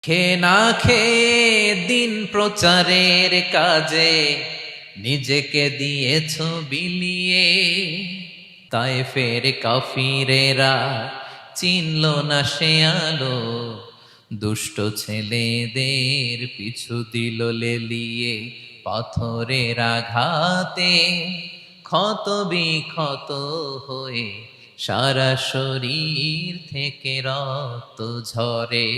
খেয়ে না খেয়ে দিন প্রচারের কাজে নিজেকে দিয়েছ বিলিয়ে, তাই ফের কাফিরেরা চিনল না সে আলো, দুষ্ট ছেলেদের পিছু দিল লেলিয়ে। পাথরের আঘাতে ক্ষত বিক্ষত হয়ে সারা শরীর থেকে রক্ত ঝরে।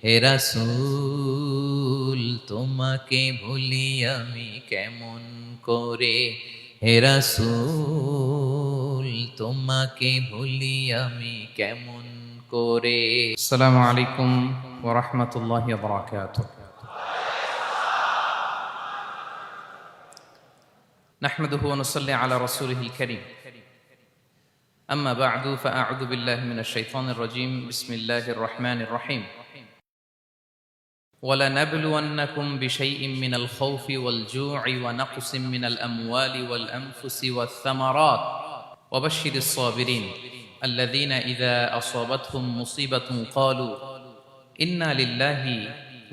হে রাসূল তোমাকে ভুলি আমি কেমন করে, হে রাসূল তোমাকে ভুলি আমি কেমন করে। আসসালামু আলাইকুম ওয়া রাহমাতুল্লাহি ওয়া বারাকাতুহু। নাহমাদুহু ওয়া নুসাল্লি আলা রাসূলিহিল কারীম। আম্মা বা'দু ফাআউযু বিল্লাহি মিনাশ শাইতানির রাজীম। বিসমিল্লাহির রাহমানির রাহিম। وَلَنَبْلُوَنَّكُمْ بِشَيْءٍ مِّنَ الْخَوْفِ وَالْجُوعِ وَنَقْصٍ مِّنَ الْأَمْوَالِ وَالْأَنفُسِ وَالثَّمَرَاتِ وَبَشِّرِ الصَّابِرِينَ الَّذِينَ إِذَا أَصَابَتْهُم مُّصِيبَةٌ قَالُوا إِنَّا لِلَّهِ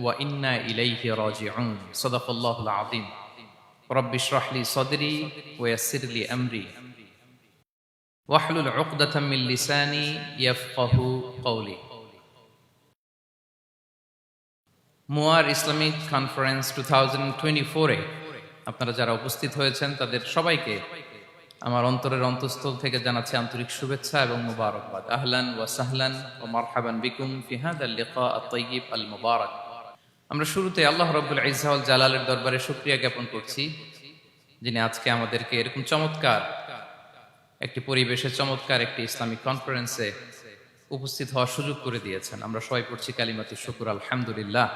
وَإِنَّا إِلَيْهِ رَاجِعُونَ صدق الله العظيم رب اشرح لي صدري ويسر لي أمري واحلل عقدة من لساني يفقه قولي। মুয়ার ইসলামিক কনফারেন্স 2024-এ আপনারা যারা উপস্থিত হয়েছেন তাদের সবাইকে আমার অন্তরের অন্তঃস্থল থেকে জানাচ্ছি আন্তরিক শুভেচ্ছা এবং মুবারকবাদ। আহলান ওয়া সাহলান ওয়া মারহাবান বিকুম ফি হাদাল লিকা আত-তাইয়িব আল মুবারাক। আমরা শুরুতে আল্লাহ রাব্বুল ইজ্জা ওয়াল জালালের দরবারে শুকরিয়া জ্ঞাপন করছি, যিনি আজকে আমাদেরকে এরকম চমৎকার একটি পরিবেশে চমৎকার একটি ইসলামিক কনফারেন্সে উপস্থিত হওয়ার সুযোগ করে দিয়েছেন। আমরা সবাই পড়ছি কালিমাতু শুকর আলহামদুলিল্লাহ।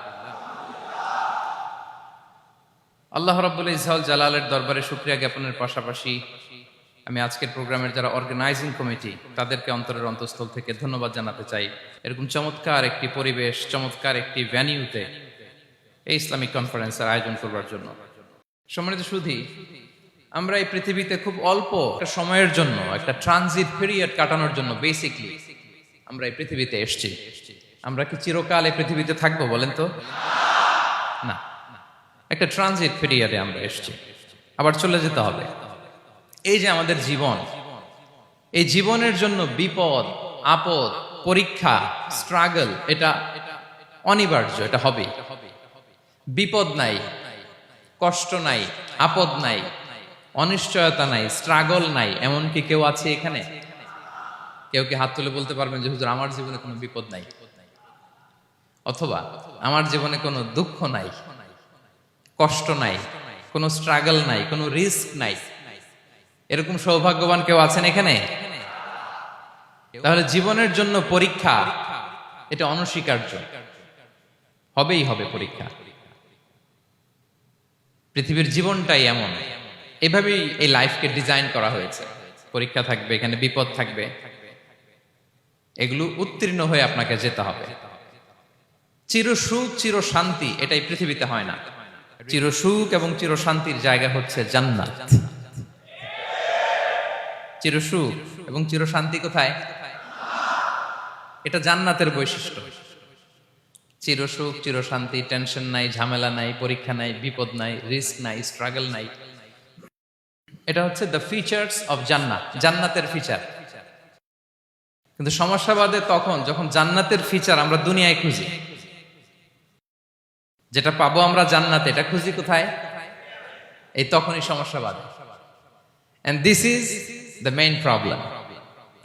আল্লাহ রাব্বুল ইজ্জা ওয়াল জালালের দরবারে শুকরিয়া জ্ঞাপনের পাশাপাশি আমি আজকের প্রোগ্রামের যারা অর্গানাইজিং কমিটি তাদেরকে অন্তরের অন্তঃস্থল থেকে ধন্যবাদ জানাতে চাই, এরকম চমৎকার একটি পরিবেশ, চমৎকার একটি ভেন্যুতে এই ইসলামিক কনফারেন্সের আয়োজন করবার জন্য। সম্মানিত সুধী, আমরা এই পৃথিবীতে খুব অল্প একটা সময়ের জন্য, একটা ট্রানজিট পিরিয়ড কাটানোর জন্য বেসিকলি আমরা এই পৃথিবীতে এসেছি। আমরা কি চিরকাল এই পৃথিবীতে থাকবো বলেন তো? না, একটা ট্রানজিট পিরিয়ডে আমরা এসেছি, আবার চলে যেতে হবে। এই যে আমাদের জীবন, এই জীবনের জন্য বিপদ, আপদ, পরীক্ষা, স্ট্রাগল এটা অনিবার্য, এটা হবে। বিপদ নাই, কষ্ট নাই, আপদ নাই, অনিশ্চয়তা নাই, স্ট্রাগল নাই, এমন কি কেউ আছে এখানে? কেউ কি হাত তুলে বলতে পারবেন যে হুজুর আমার জীবনে কোনো বিপদ নাই, অথবা আমার জীবনে কোনো দুঃখ নাই, কষ্ট নাই, কোনো স্ট্রাগল নাই, কোনো রিস্ক নাই? এরকম সৌভাগ্যবান কেউ আছেন এখানে? তাহলে জীবনের জন্য পরীক্ষা এটা অনস্বীকার্য, হবেই হবে পরীক্ষা। পৃথিবীর জীবনটাই এমন, এভাবেই এই লাইফকে ডিজাইন করা হয়েছে। পরীক্ষা থাকবে, এখানে বিপদ থাকবে, এগুলো উত্তীর্ণ হয়ে আপনাকে যেতে হবে। চির সুখ চির শান্তি এটাই পৃথিবীতে হয় না। চির সুখ এবং চির শান্তির জায়গা হচ্ছে জান্নাত। চির সুখ এবং চির শান্তি কোথায়? এটা জান্নাতের বৈশিষ্ট্য। চির সুখ চির শান্তি, টেনশন নাই, ঝামেলা নাই, পরীক্ষা নাই, বিপদ নাই, রিস্ক নাই, স্ট্রাগল নাই, এটা হচ্ছে দ্য ফিচার্স অফ জান্নাত, জান্নাতের ফিচার। কিন্তু সমস্যা বাদে তখন যখন জান্নাতের ফিচার আমরা দুনিয়ায় খুঁজি, যেটা পাবো আমরা জান্নাতে, এটা খুঁজি কোথায়? এই তখনই সমস্যা বাদে। And this is the main problem,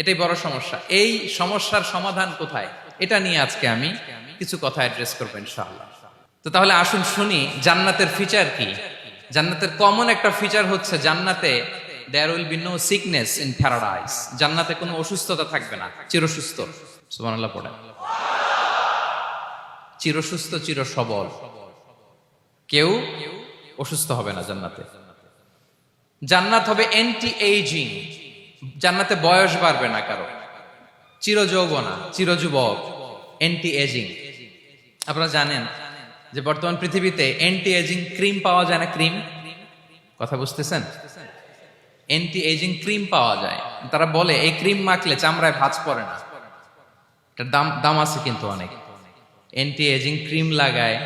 এটাই বড় সমস্যা। এই সমস্যার সমাধান কোথায়, এটা নিয়ে আজকে আমি কিছু কথা অ্যাড্রেস করবো ইনশাআল্লাহ। তো তাহলে আসুন শুনি জান্নাতের ফিচার কি। জান্নাতের কমন একটা ফিচার হচ্ছে জান্নাতে there will be no sickness in paradise। জান্নাতে কোনো অসুস্থতা থাকবে না, চিরসুস্থ। সুবহানাল্লাহ পড়েন। চিরসুস্থ, চির সবল, কেউ অসুস্থ হবে না জান্নাতে। জান্নাত হবে অ্যান্টি এইজিং, জান্নাতে বয়স বাড়বে না কারো, চিরযৌবনা, চিরযুবক, অ্যান্টি এজিং। আপনারা জানেন যে বর্তমান পৃথিবীতে অ্যান্টি এজিং ক্রিম পাওয়া যায় না? ক্রিম, কথা বুঝতেছেন? অ্যান্টি এজিং ক্রিম পাওয়া যায়। তারা বলে এই ক্রিম মাখলে চামড়ায় ভাঁজ পড়ে না। এটার দাম আছে কিন্তু অনেক। অ্যান্টি এজিং ক্রিম লাগায়,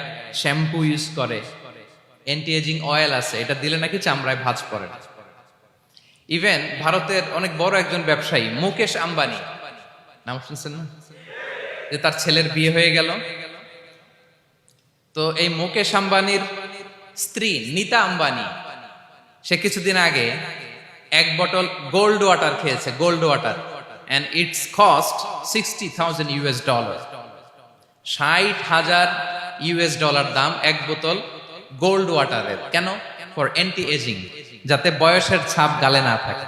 শ্যাম্পু ইউজ করে, অ্যান্টি এজিং অয়েল আছে, এটা দিলে নাকি চামড়ায় ভাঁজ পড়ে না। ইভেন ভারতের অনেক বড় একজন ব্যবসায়ী মুকেশ আম্বানি, নাম শুনছেন না, যে তার ছেলের বিয়ে হয়ে গেল, তো এই মুকেশ আম্বানির স্ত্রী নীতা আম্বানি, সে কিছুদিন আগে এক বটল গোল্ড ওয়াটার খেয়েছে, gold water, and it's cost $60,000 $60,000 দাম এক বোতল গোল্ড ওয়াটারের। কেন? ফর অ্যান্টি এজিং, যাতে বয়সের ছাপ গালে না থাকে।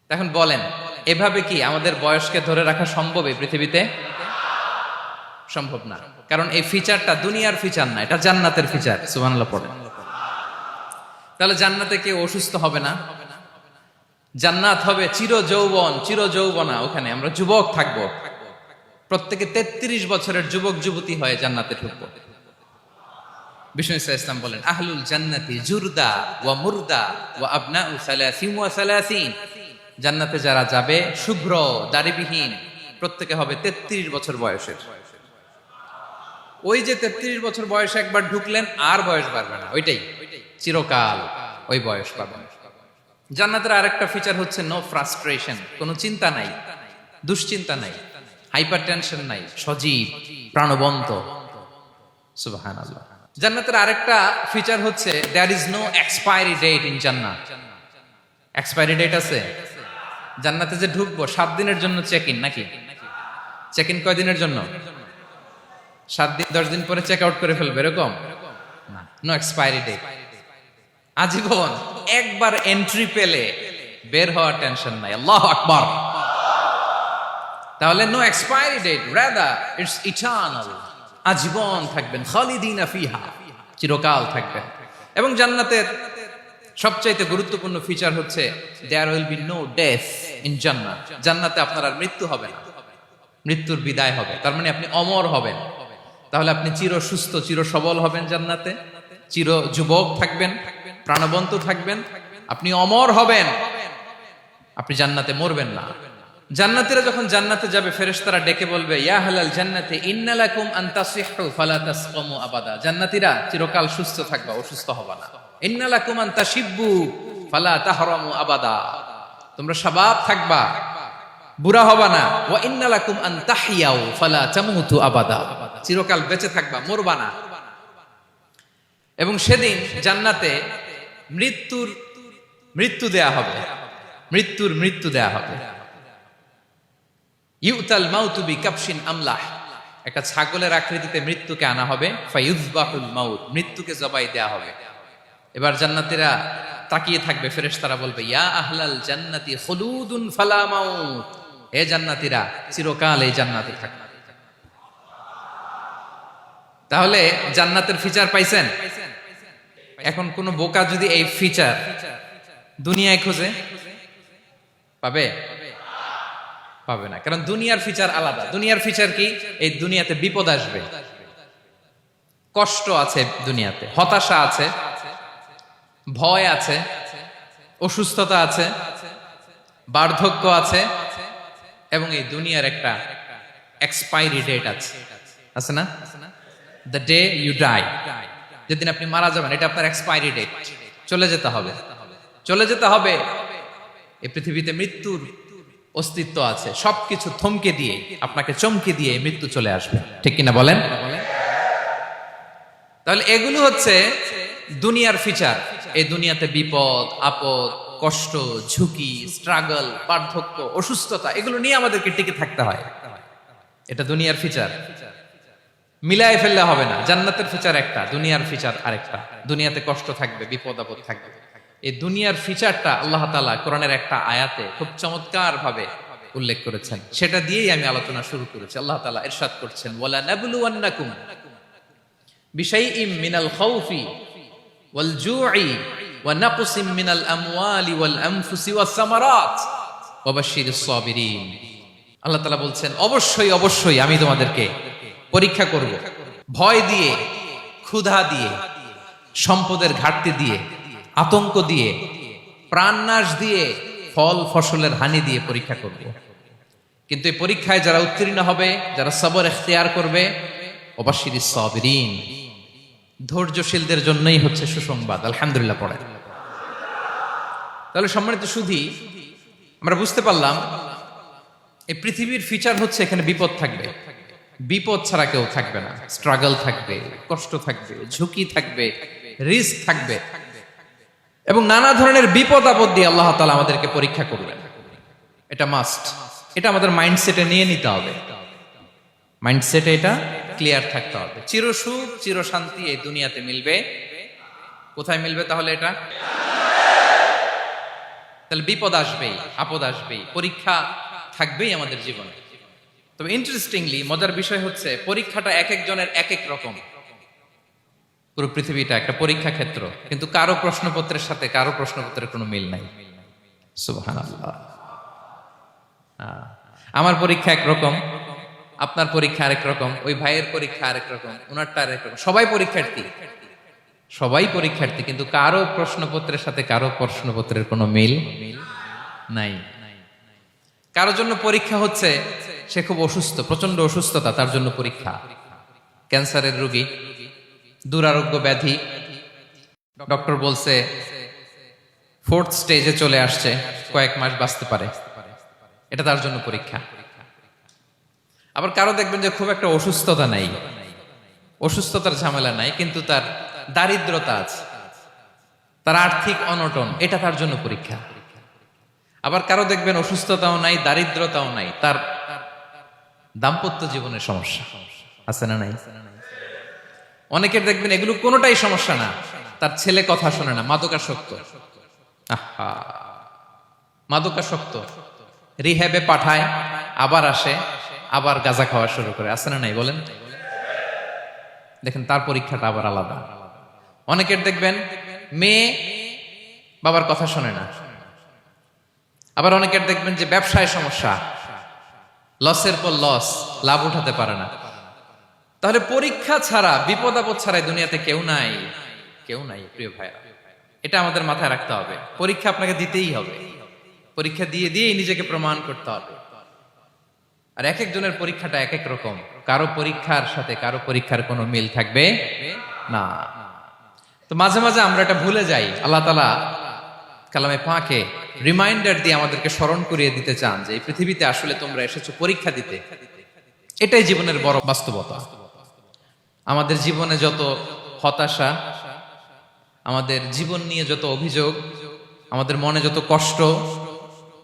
এখন বলেন, এভাবে কি আমাদের বয়সকে ধরে রাখা সম্ভব এই পৃথিবীতে? সম্ভব না, কারণ এই ফিচারটা দুনিয়ার ফিচার না, এটা জান্নাতের ফিচার। সুবহানাল্লাহ পড়ে। তাহলে জান্নাতে কেউ অসুস্থ হবে না, জান্নাত হবে চির যৌবন, চির যৌবনা, ওখানে আমরা যুবক থাকবো, প্রত্যেকে 33 বছরের যুবক যুবতী হয়ে জান্নাতে ঢুকবো। বিষ্ণু ইসলাম বলেন, আহলুল জান্নাতি জুরদা ওয়া মুরদা ওয়া আবনাউ সালাসিন ওয়া সালাসিন, জান্নাতে যারা যাবে শুভ্র দাড়িবিহীন, প্রত্যেকে হবে 33 বছর বয়সের। ওই যে 33 বছর বয়সে একবার ঢুকলেন, আর বয়স বাড়বে না, ওইটাই চিরকাল ওই বয়স পাবেন। জান্নাতের আরেকটা ফিচার হচ্ছে নো ফ্রাস্ট্রেশন, কোনো চিন্তা নাই, দুশ্চিন্তা নাই, হাইপার টেনশন নাই, সজীব প্রাণবন্ত। সুবহানাল্লাহ। জান্নাতের আরেকটা ফিচার হচ্ছে there is no expiry date in Jannat. Expiry date আছে? জান্নাতে যে ঢুকবো 7 দিনের জন্য চেক ইন, নাকি চেক ইন কয় দিনের জন্য? 7 দিন, 10 দিন পরে চেক আউট করে ফেলবে, এরকম না, নো এক্সপায়ারি ডেট, আজীবন। একবার এন্ট্রি পেলে বের হওয়ার টেনশন নাই। আল্লাহু আকবার। তাহলে no expiry date, rather it's eternal, আজীবন থাকবেন, খালিদিনা ফিহা, চিরকাল থাকবেন। এবং জান্নাতের সবচাইতে গুরুত্বপূর্ণ ফিচার হচ্ছে there will be no death in Jannat. জান্নাতে আপনার আর মৃত্যু হবে না, মৃত্যুর বিদায় হবে, তার মানে আপনি অমর হবেন। তাহলে আপনি চির সুস্থ, চির সবল হবেন জান্নাতে, চির যুবক থাকবেন, প্রাণবন্ত থাকবেন, আপনি অমর হবেন, আপনি জান্নাতে মরবেন না। জান্নাতীরা যখন জান্নাতে যাবে, ফেরেশতারা ডেকে বলবে, ইয়া আহলাল জান্নাতি ইন্না লাকুম আন তাসিহু ফালা তাসকামু আবাদা। জান্নাতীরা চিরকাল সুস্থ থাকবা, অসুস্থ হবা না। ইন্না লাকুম আন তাশিব্বু ফালা তাহরামু আবাদা, তোমরা শাবাব থাকবা, বুড়া হবা না। ওয়া ইন্না লাকুম আন তাহইয়াউ ফালা তামুতু আবাদা, চিরকাল বেঁচে থাকবা, মরবা না। এবং সেদিন জান্নাতে মৃত্যু দেয়া হবে, মৃত্যু দেয়া হবে। ইউতাল মাউতু বিকাবশিন আমলাহ, একটা ছাগলের আকৃতিতে মৃত্যুকে আনা হবে। ফায়ুযবাহুল মাউত, মৃত্যুকে জবাই দেয়া হবে। এবার জান্নাতীরা তাকিয়ে থাকবে, ফেরেশতারা বলবে, ইয়া আহলাল জান্নাতি খুলুদুন ফালা মাউত, হে জান্নাতীরা চিরকাল এই জান্নাতে থাকবে। তাহলে জান্নাতের ফিচার পাইছেন। এখন কোন বোকা যদি এই ফিচার দুনিয়ায় খোঁজে, পাবে? পাবে না, কারণ দুনিয়ার ফিচার আলাদা। দুনিয়ার ফিচার কি? এই দুনিয়াতে বিপদ আসবে, কষ্ট আছে দুনিয়াতে, হতাশা আছে, ভয় আছে, অসুস্থতা আছে, বার্ধক্য আছে, এবং এই দুনিয়ার একটা এক্সপায়ারি ডেট আছে, আছে না? দ্য ডে ইউ ডাই, যেদিন আপনি মারা যাবেন, এটা আপনার এক্সপায়ারি ডেট, চলে যেতে হবে, চলে যেতে হবে। এই পৃথিবীতে মৃত্যুর অস্তিত্ব আছে, সবকিছু থমকে দিয়ে, আপনাকে চমকে দিয়ে মৃত্যু চলে আসবে, ঠিক কিনা বলেন? তাহলে এগুলো হচ্ছে দুনিয়ার ফিচার। এই দুনিয়াতে বিপদ আপদ, কষ্ট, ঝুঁকি, স্ট্রাগল, বার্ধক্য, অসুস্থতা, এগুলো নিয়ে আমাদেরকে টিকে থাকতে হয়। এটা দুনিয়ার ফিচার, মিলায় ফেললে হবে না। জান্নাতের ফিচার একটা, দুনিয়ার ফিচার আরেকটা। দুনিয়াতে কষ্ট থাকবে, বিপদ আপদ থাকবে। এই দুনিয়ার ফিচারটা আল্লাহ তাআলা কোরআনের একটা আয়াতে খুব চমৎকার ভাবে উল্লেখ করেছেন, সেটা দিয়েই আমি আলোচনা শুরু করেছি। আল্লাহ তাআলা ইরশাদ করছেন, ওয়ালা নাবলুওয়ান্নাকুম বিশাইইম মিনাল খাউফি ওয়াল জুই ওয়া নাকসিম মিনাল আমওয়ালি ওয়াল আনফুসি ওয়াস সামারাত ওয়া বাশশিরিস সাবিরিন। আল্লাহ তাআলা বলছেন, অবশ্যই অবশ্যই আমি তোমাদেরকে পরীক্ষা করব, ভয় দিয়ে, ক্ষুধা দিয়ে, সম্পদের ঘাটতি দিয়ে, আতঙ্ক দিয়ে, প্রাণনাশ দিয়ে, ফল ফসলের হানি দিয়ে পরীক্ষা করব। কিন্তু এই পরীক্ষায় যারা উত্তীর্ণ হবে, যারা সবর ইখতিয়ার করবে, ওয়াবাশশিরিস সাবিরিন, ধৈর্যশীলদের জন্যই হচ্ছে সুসংবাদ। আলহামদুলিল্লাহ পড়ে। তাহলে সম্মানিত সুধী, আমরা বুঝতে পারলাম এই পৃথিবীর ফিচার হচ্ছে এখানে বিপদ থাকবে, বিপদ ছাড়া কেউ থাকবে না। স্ট্রাগল থাকবে, কষ্ট থাকবে, ঝুঁকি থাকবে, রিস্ক থাকবে, এবং নানা ধরনের বিপদ আপদ দিয়ে আল্লাহ তাআলা আমাদেরকে পরীক্ষা করবেন। এটা মাস্ট, এটা আমাদের মাইন্ডসেটে নিয়ে নিতে হবে। মাইন্ডসেটে এটা ক্লিয়ার থাকতে হবে। চিরসুখ চিরশান্তি এই দুনিয়াতে মিলবে, কোথায় মিলবে তাহলে এটা? তাহলে বিপদ আসবেই, আপদ আসবেই, পরীক্ষা থাকবেই আমাদের জীবনে। তবে ইন্টারেস্টিংলি মজার বিষয় হচ্ছে পরীক্ষাটা এক একজনের এক এক রকম। পুরো পৃথিবীটা একটা পরীক্ষা ক্ষেত্র, কিন্তু কারো প্রশ্নপত্রের সাথে কারো প্রশ্নপত্রের কোনো মিল নাই। সুবহানাল্লাহ। আমার পরীক্ষা একরকম, আপনার পরীক্ষা আরেক রকম, ওই ভাইয়ের পরীক্ষা আরেক রকম, ওনারটা আরেক রকম। সবাই পরীক্ষার্থী, সবাই পরীক্ষার্থী, কিন্তু কারো প্রশ্নপত্রের সাথে কারো প্রশ্নপত্রের কোনো মিল নাই। কারোর জন্য পরীক্ষা হচ্ছে সে খুব অসুস্থ, প্রচন্ড অসুস্থতা, তার জন্য পরীক্ষা। ক্যান্সারের রোগী, দুরারোগ্য ব্যাধি, ডক্টর বলছে 4th স্টেজে চলে আসছে, কয়েক মাস বাঁচতে পারে, এটা তার জন্য পরীক্ষা। আবার কারো দেখবেন যে খুব একটা অসুস্থতা নাই, অসুস্থতার ঝামেলা নাই, কিন্তু তার দারিদ্রতা আছে, তার আর্থিক অনটন, এটা তার জন্য পরীক্ষা। আবার কারো দেখবেন অসুস্থতাও নাই, দারিদ্রতাও নাই, তার দাম্পত্য জীবনের সমস্যা আছে না নাই? অনেকের দেখবেন এগুলো কোনোটাই সমস্যা না, তার ছেলে কথা শোনে না, মাদকাসক্ত। আহা, মাদকাসক্ত, রিহ্যাবে পাঠায়, আবার আসে, আবার গাঁজা খাওয়া শুরু করে, আছে না নাই বলেন? দেখেন তার পরীক্ষাটা আবার আলাদা। অনেকের দেখবেন মেয়ে বাবার কথা শোনে না। আবার অনেকের দেখবেন যে ব্যবসায় সমস্যা, লসের পর লস, লাভ উঠাতে পারে না। তাহলে পরীক্ষা ছাড়া, বিপদ আপদ ছাড়াই দুনিয়াতে কেউ নাই, কেউ নাই প্রিয় ভাইরা। এটা আমাদের মাথায় রাখতে হবে। পরীক্ষা আপনাকে দিতেই হবে, পরীক্ষা দিয়ে দিয়েই নিজেকে প্রমাণ করতে হবে। আর এক একজনের পরীক্ষাটা এক এক রকম, কারো পরীক্ষার সাথে কারো পরীক্ষার কোনো মিল থাকবে না। তো মাঝে মাঝে আমরা এটা ভুলে যাই। আল্লাহ তাআলা কালামে পাকে রিমাইন্ডার দিয়ে আমাদেরকে স্মরণ করিয়ে দিতে চান যে এই পৃথিবীতে আসলে তোমরা এসেছো পরীক্ষা দিতে। এটাই জীবনের বড় বাস্তবতা। আমাদের জীবনে যত হতাশা, আমাদের জীবন নিয়ে যত অভিযোগ, আমাদের মনে যত কষ্ট,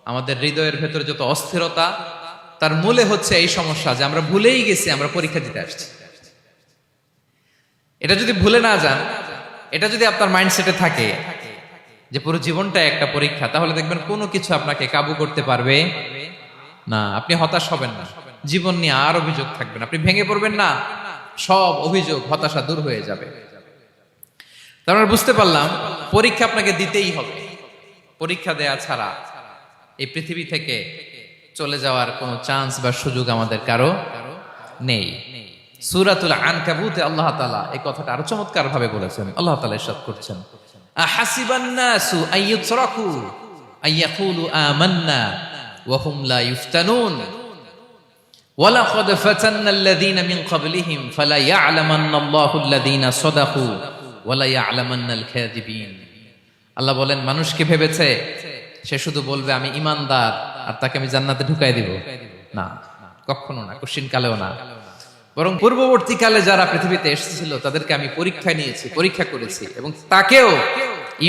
আমাদের হৃদয়ের ভেতরে যত অস্থিরতা, তার মূলে হচ্ছে এই সমস্যা যে আমরা ভুলেই গেছি আমরা পরীক্ষা দিতে আসছি। এটা যদি ভুলে না যান, এটা যদি আপনার মাইন্ডসেটে থাকে যে পুরো জীবনটা একটা পরীক্ষা, তাহলে দেখবেন কোনো কিছু আপনাকে কাবু করতে পারবে না। আপনি হতাশ হবেন না, জীবন নিয়ে আর অভিযোগ থাকবে না, আপনি ভেঙে পড়বেন না, সব অভিযোগ হতাশা দূর হয়ে যাবে। তারপর বুঝতে পারলাম পরীক্ষা আপনাকে দিতেই হবে। পরীক্ষা দেয়া ছাড়া এই পৃথিবী থেকে চলে যাওয়ার কোনো চান্স বা সুযোগ আমাদের কারো নেই। সূরাতুল আনকাবুতে আল্লাহ তাআলা এই কথাটা আরো চমৎকার ভাবে বলেছেন। আল্লাহ তাআলা ইরশাদ করছেন, আহাসিবান নাসু আইয়ুতরাকু আইয়াকুলু আমান্না ওয়া হুম লা ইফতানুন ওয়ালাকাদ ফাতান্নাল্লাযীনা মিন ক্বাবলিহিম ফালা ইয়া'লামান্নাল্লাহু আল্লাযীনা সাদাকু ওয়া লা ইয়া'লামান্নাল কাযিবিন। আল্লাহ বলেন, মানুষ কি ভেবেছে সে শুধু বলবে আমি ঈমানদার আর তাকে আমি জান্নাতে ঢুকাই দিব? না, কখনো না, কোশ্চিন কালেও না। বরং পূর্ববর্তীকালে যারা পৃথিবীতে এসেছিল তাদেরকে আমি পরীক্ষা নিয়েছি, পরীক্ষা করেছি, এবং তাকেও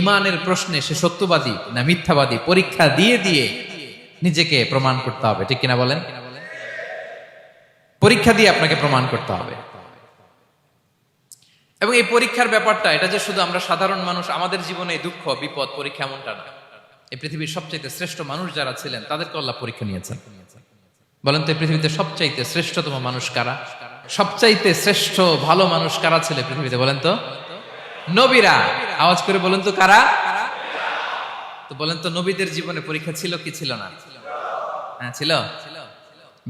ঈমানের প্রশ্নে সে সত্যবাদী না মিথ্যাবাদী পরীক্ষা দিয়ে দিয়ে নিজেকে প্রমাণ করতে হবে। ঠিক কিনা বলেন? পরীক্ষা দিয়ে আপনাকে প্রমাণ করতে হবে। এবং এই পরীক্ষার ব্যাপারটা, এটা যে শুধু আমরা সাধারণ মানুষ আমাদের জীবনে দুঃখ বিপদ পরীক্ষা এমনটা না। এই পৃথিবীর সবচাইতে শ্রেষ্ঠ মানুষ যারা ছিলেন তাদেরকে আল্লাহ পরীক্ষা নিয়েছেন। বলেন তো এই পৃথিবীতে সবচাইতে শ্রেষ্ঠতম মানুষ কারা? সবচাইতে শ্রেষ্ঠ ভালো মানুষ কারা ছিল পৃথিবীতে? বলেন তো নবীরা। আওয়াজ করে বলেন তো কারা? তো বলেন তো নবীদের জীবনে পরীক্ষা ছিল কি ছিল না? হ্যাঁ ছিল।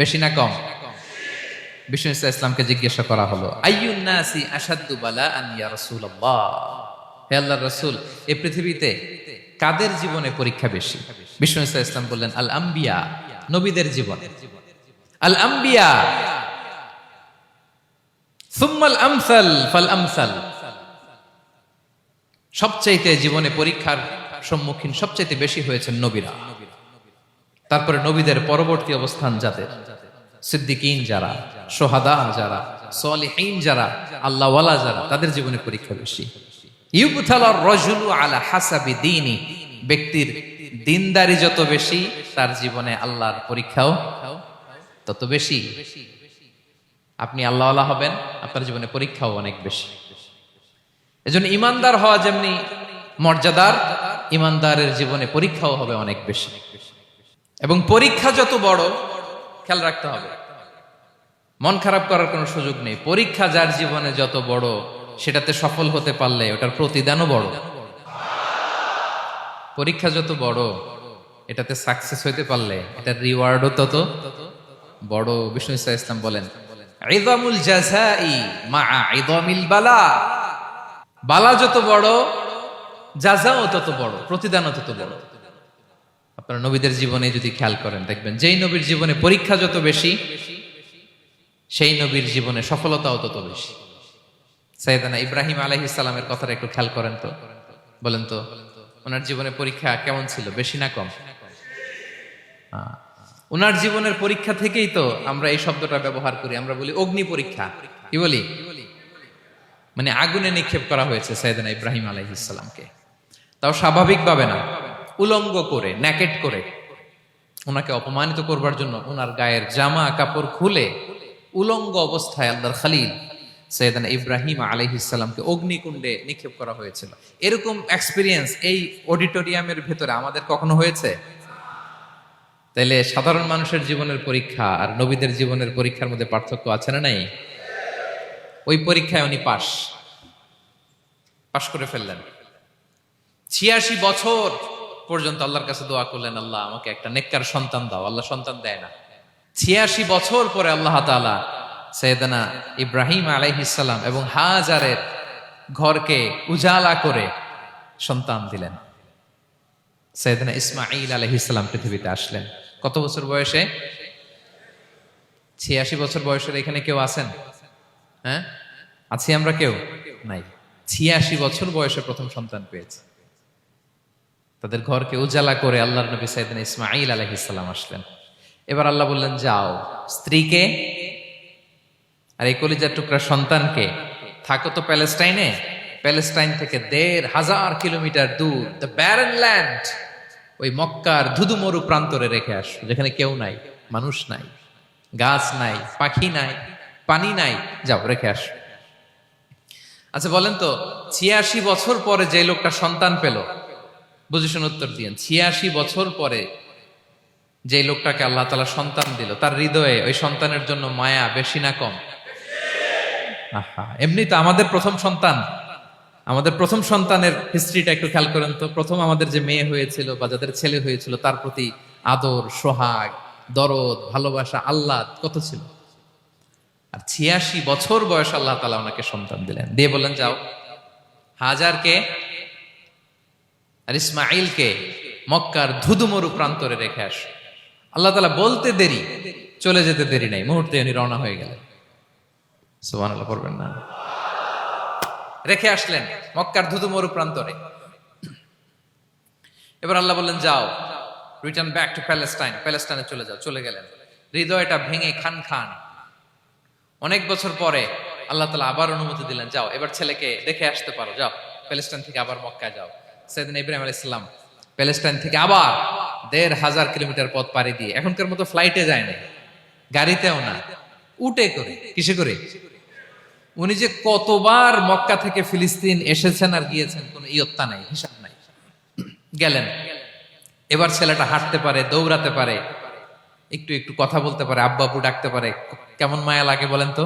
বেশি না কম? বিষ্ণু ইসলামকে জিজ্ঞাসা করা হলো, আইয়ুন নাসি আশাদ্দু বালাআন ইয়া রাসূলুল্লাহ, হে আল্লাহর রাসূল, এই পৃথিবীতে কাদের জীবনে পরীক্ষা বেশি? বিষ্ণু ইসলাম বললেন, আল আম্বিয়া, নবীদের জীবনে। আল আম্বিয়া সুম্মাল আমসাল ফাল আমসাল, সবচাইতে জীবনে পরীক্ষার সম্মুখীন সবচাইতে বেশি হয়েছেন নবীরা। তারপরে নবীদের পরবর্তী অবস্থান যাদের, সিদ্দিকিন যারা, সোহাদা যারা, সলিহিন যারা, আল্লাহওয়ালা যারা, তাদের জীবনে পরীক্ষা বেশি। ইউবতালার রাজুলু আলা হাসাবি দীনি, ব্যক্তির দিনদারি যত বেশি তার জীবনে আল্লাহর পরীক্ষাও তত বেশি। আপনি আল্লাহওয়ালা হবেন, আপনার জীবনে পরীক্ষাও অনেক বেশি। এজন্য ইমানদার হওয়া যেমনি মর্যাদার, ইমানদারের জীবনে পরীক্ষাও হবে অনেক বেশি। এবং পরীক্ষা যত বড়, খেয়াল রাখতে হবে, মন খারাপ করার কোনো সুযোগ নেই। পরীক্ষা যার জীবনে যত বড়, সেটাতে সফল হতে পারলে ওটার প্রতিদানও বড়। পরীক্ষা যত বড়, এটাতে সাকসেস হইতে পারলে এটার রিওয়ার্ডও তত বড়। বিষ্ণু ইসা ইসলাম বলেন, ইযামুল জাযাই মাআ ইযামিল বালা, বালা যত বড় জাযাও তত বড়, প্রতিদানও তত বড়। আপনারা নবীদের জীবনে যদি খেয়াল করেন, দেখবেন যেই নবীর জীবনে পরীক্ষা যত বেশি, সেই নবীর জীবনে সফলতাও তত বেশি। সাইয়েদনা ইব্রাহিম আলাইহিস সালামের কথাটা একটু খেয়াল করেন তো, বলেন তো ওনার জীবনে পরীক্ষা কেমন ছিল, বেশি না কম? ওনার জীবনের পরীক্ষা থেকেই তো আমরা এই শব্দটা ব্যবহার করি, আমরা বলি অগ্নি পরীক্ষা। কি বলি? মানে আগুনে নিক্ষেপ করা হয়েছে সাইয়েদনা ইব্রাহিম আলাইহিস সালামকে, তাও স্বাভাবিকভাবে না, উলঙ্গ করে, ন্যাকেট করে ওনাকে অপমানিত করবার জন্য ওনার গায়ের জামা কাপড় খুলে উলঙ্গ অবস্থায় আল্লাহর খলিল সাইয়েদনা ইব্রাহিম আলাইহিস সালামকে অগ্নিকুণ্ডে নিক্ষেপ করা হয়েছিল। এরকম এক্সপেরিয়েন্স এই অডিটোরিয়ামের ভেতরে আমাদের কখনো হয়েছে? তাইলে সাধারণ মানুষের জীবনের পরীক্ষা আর নবীদের জীবনের পরীক্ষার মধ্যে পার্থক্য আছে না নাই? ওই পরীক্ষায় উনি পাশ করে ফেললেন। ৮৬ বছর পর্যন্ত আল্লাহর কাছে দোয়া করলেন, আল্লাহ আমাকে একটা নেককার সন্তান দাও। আল্লাহ সন্তান দেয় না। ৮৬ বছর পরে আল্লাহ তাআলা সাইয়েদনা ইব্রাহিম আলাইহিস সালাম এবং হাজারের ঘরকে উজালা করে সন্তান দিলেন। সাইয়েদনা ইসমাঈল আলাইহিস সালাম পৃথিবীতে আসলেন কত বছর বয়সে? ৮৬ বছর বয়সের এখানে কেউ আছেন? হ্যাঁ, আছি আমরা? কেউ নাই। ৮৬ বছর বয়সে প্রথম সন্তান পেয়েছে। তাদের ঘরকে উজালা করে আল্লাহর নবী সাইয়েদনা ইসমাঈল আলাইহিস সালাম আসলেন। এবার আল্লাহ বললেন, যাও স্ত্রীকে আর এই কলিজার টুকরা সন্তানকে, থাকো তো প্যালেস্টাইনে, প্যালেস্টাইন থেকে ১৫০০ কিলোমিটার দূর, দ্য ব্যারেন ল্যান্ড, ওই মক্কার ধুধুমরু প্রান্তরে রেখে আসো, যেখানে কেউ নাই, মানুষ নাই, গাছ নাই, পাখি নাই, পানি নাই, যাও রেখে আসো। আচ্ছা বলেন তো, ৮৬ বছর পরে যে লোকটা সন্তান পেল, বুঝে শুনে উত্তর দিয়েন, ৮৬ বছর পরে যে লোকটাকে আল্লাহ তাআলা সন্তান দিল, তার হৃদয়ে ওই সন্তানের জন্য মায়া বেশি না কম? এমনি তো আমাদের প্রথম সন্তানের হিস্ট্রিটা একটু খেয়াল করেন তো। প্রথম আমাদের যে মেয়ে হয়েছিল বা যাদের ছেলে হয়েছিল, তার প্রতি আদর, সোহাগ, দরদ, ভালোবাসা, আল্লাহ কত ছিল। আর ৮৬ বছর বয়স আল্লাহ তাআলা ওনাকে সন্তান দিলেন, দিয়ে বললেন, যাও হাজারকে আর ইসমাঈলকে মক্কার ধুধুমরু প্রান্তরে রেখে আস। আল্লাহ তাআলা বলতে দেরি, চলে যেতে দেরি নাই, মুহূর্তে উনি রওনা হয়ে গেলেন। সুবহানাল্লাহ পড়বেন না? রেখে আসলেন মক্কার ধুধুমরু প্রান্তরে। এবার আল্লাহ বললেন, যাও রিটার্ন ব্যাক টু প্যালেস্টাইন, প্যালেস্টাইনে চলে যাও। চলে গেলেন, হৃদয়টা ভেঙে খান খান। অনেক বছর পরে আল্লাহ তাআলা আবার অনুমতি দিলেন, যাও এবার ছেলেকে দেখে আসতে পারো, যাও প্যালেস্টাইন থেকে আবার মক্কায় যাও। সাইয়েদনা ইব্রাহিম আলাইহিস সালাম প্যালেস্টাইন থেকে আবার ১৫০০ কিলোমিটার পথ পাড়ি দিয়ে, এখনকার মতো ফ্লাইটে যায় না, গাড়িতেও না, উটে করে। কিসে করে? উনি যে কতবার মক্কা থেকে ফিলিস্তিন এসেছেন আর গিয়েছেন, কোনো ইয়ত্তা নাই, হিসাব নাই। গেলেন, এবার ছেলেটা হাঁটতে পারে, দৌড়াতে পারে, একটু একটু কথা বলতে পারে, আব্বু আব্বু ডাকতে পারে। কেমন মায়া লাগে বলেন তো?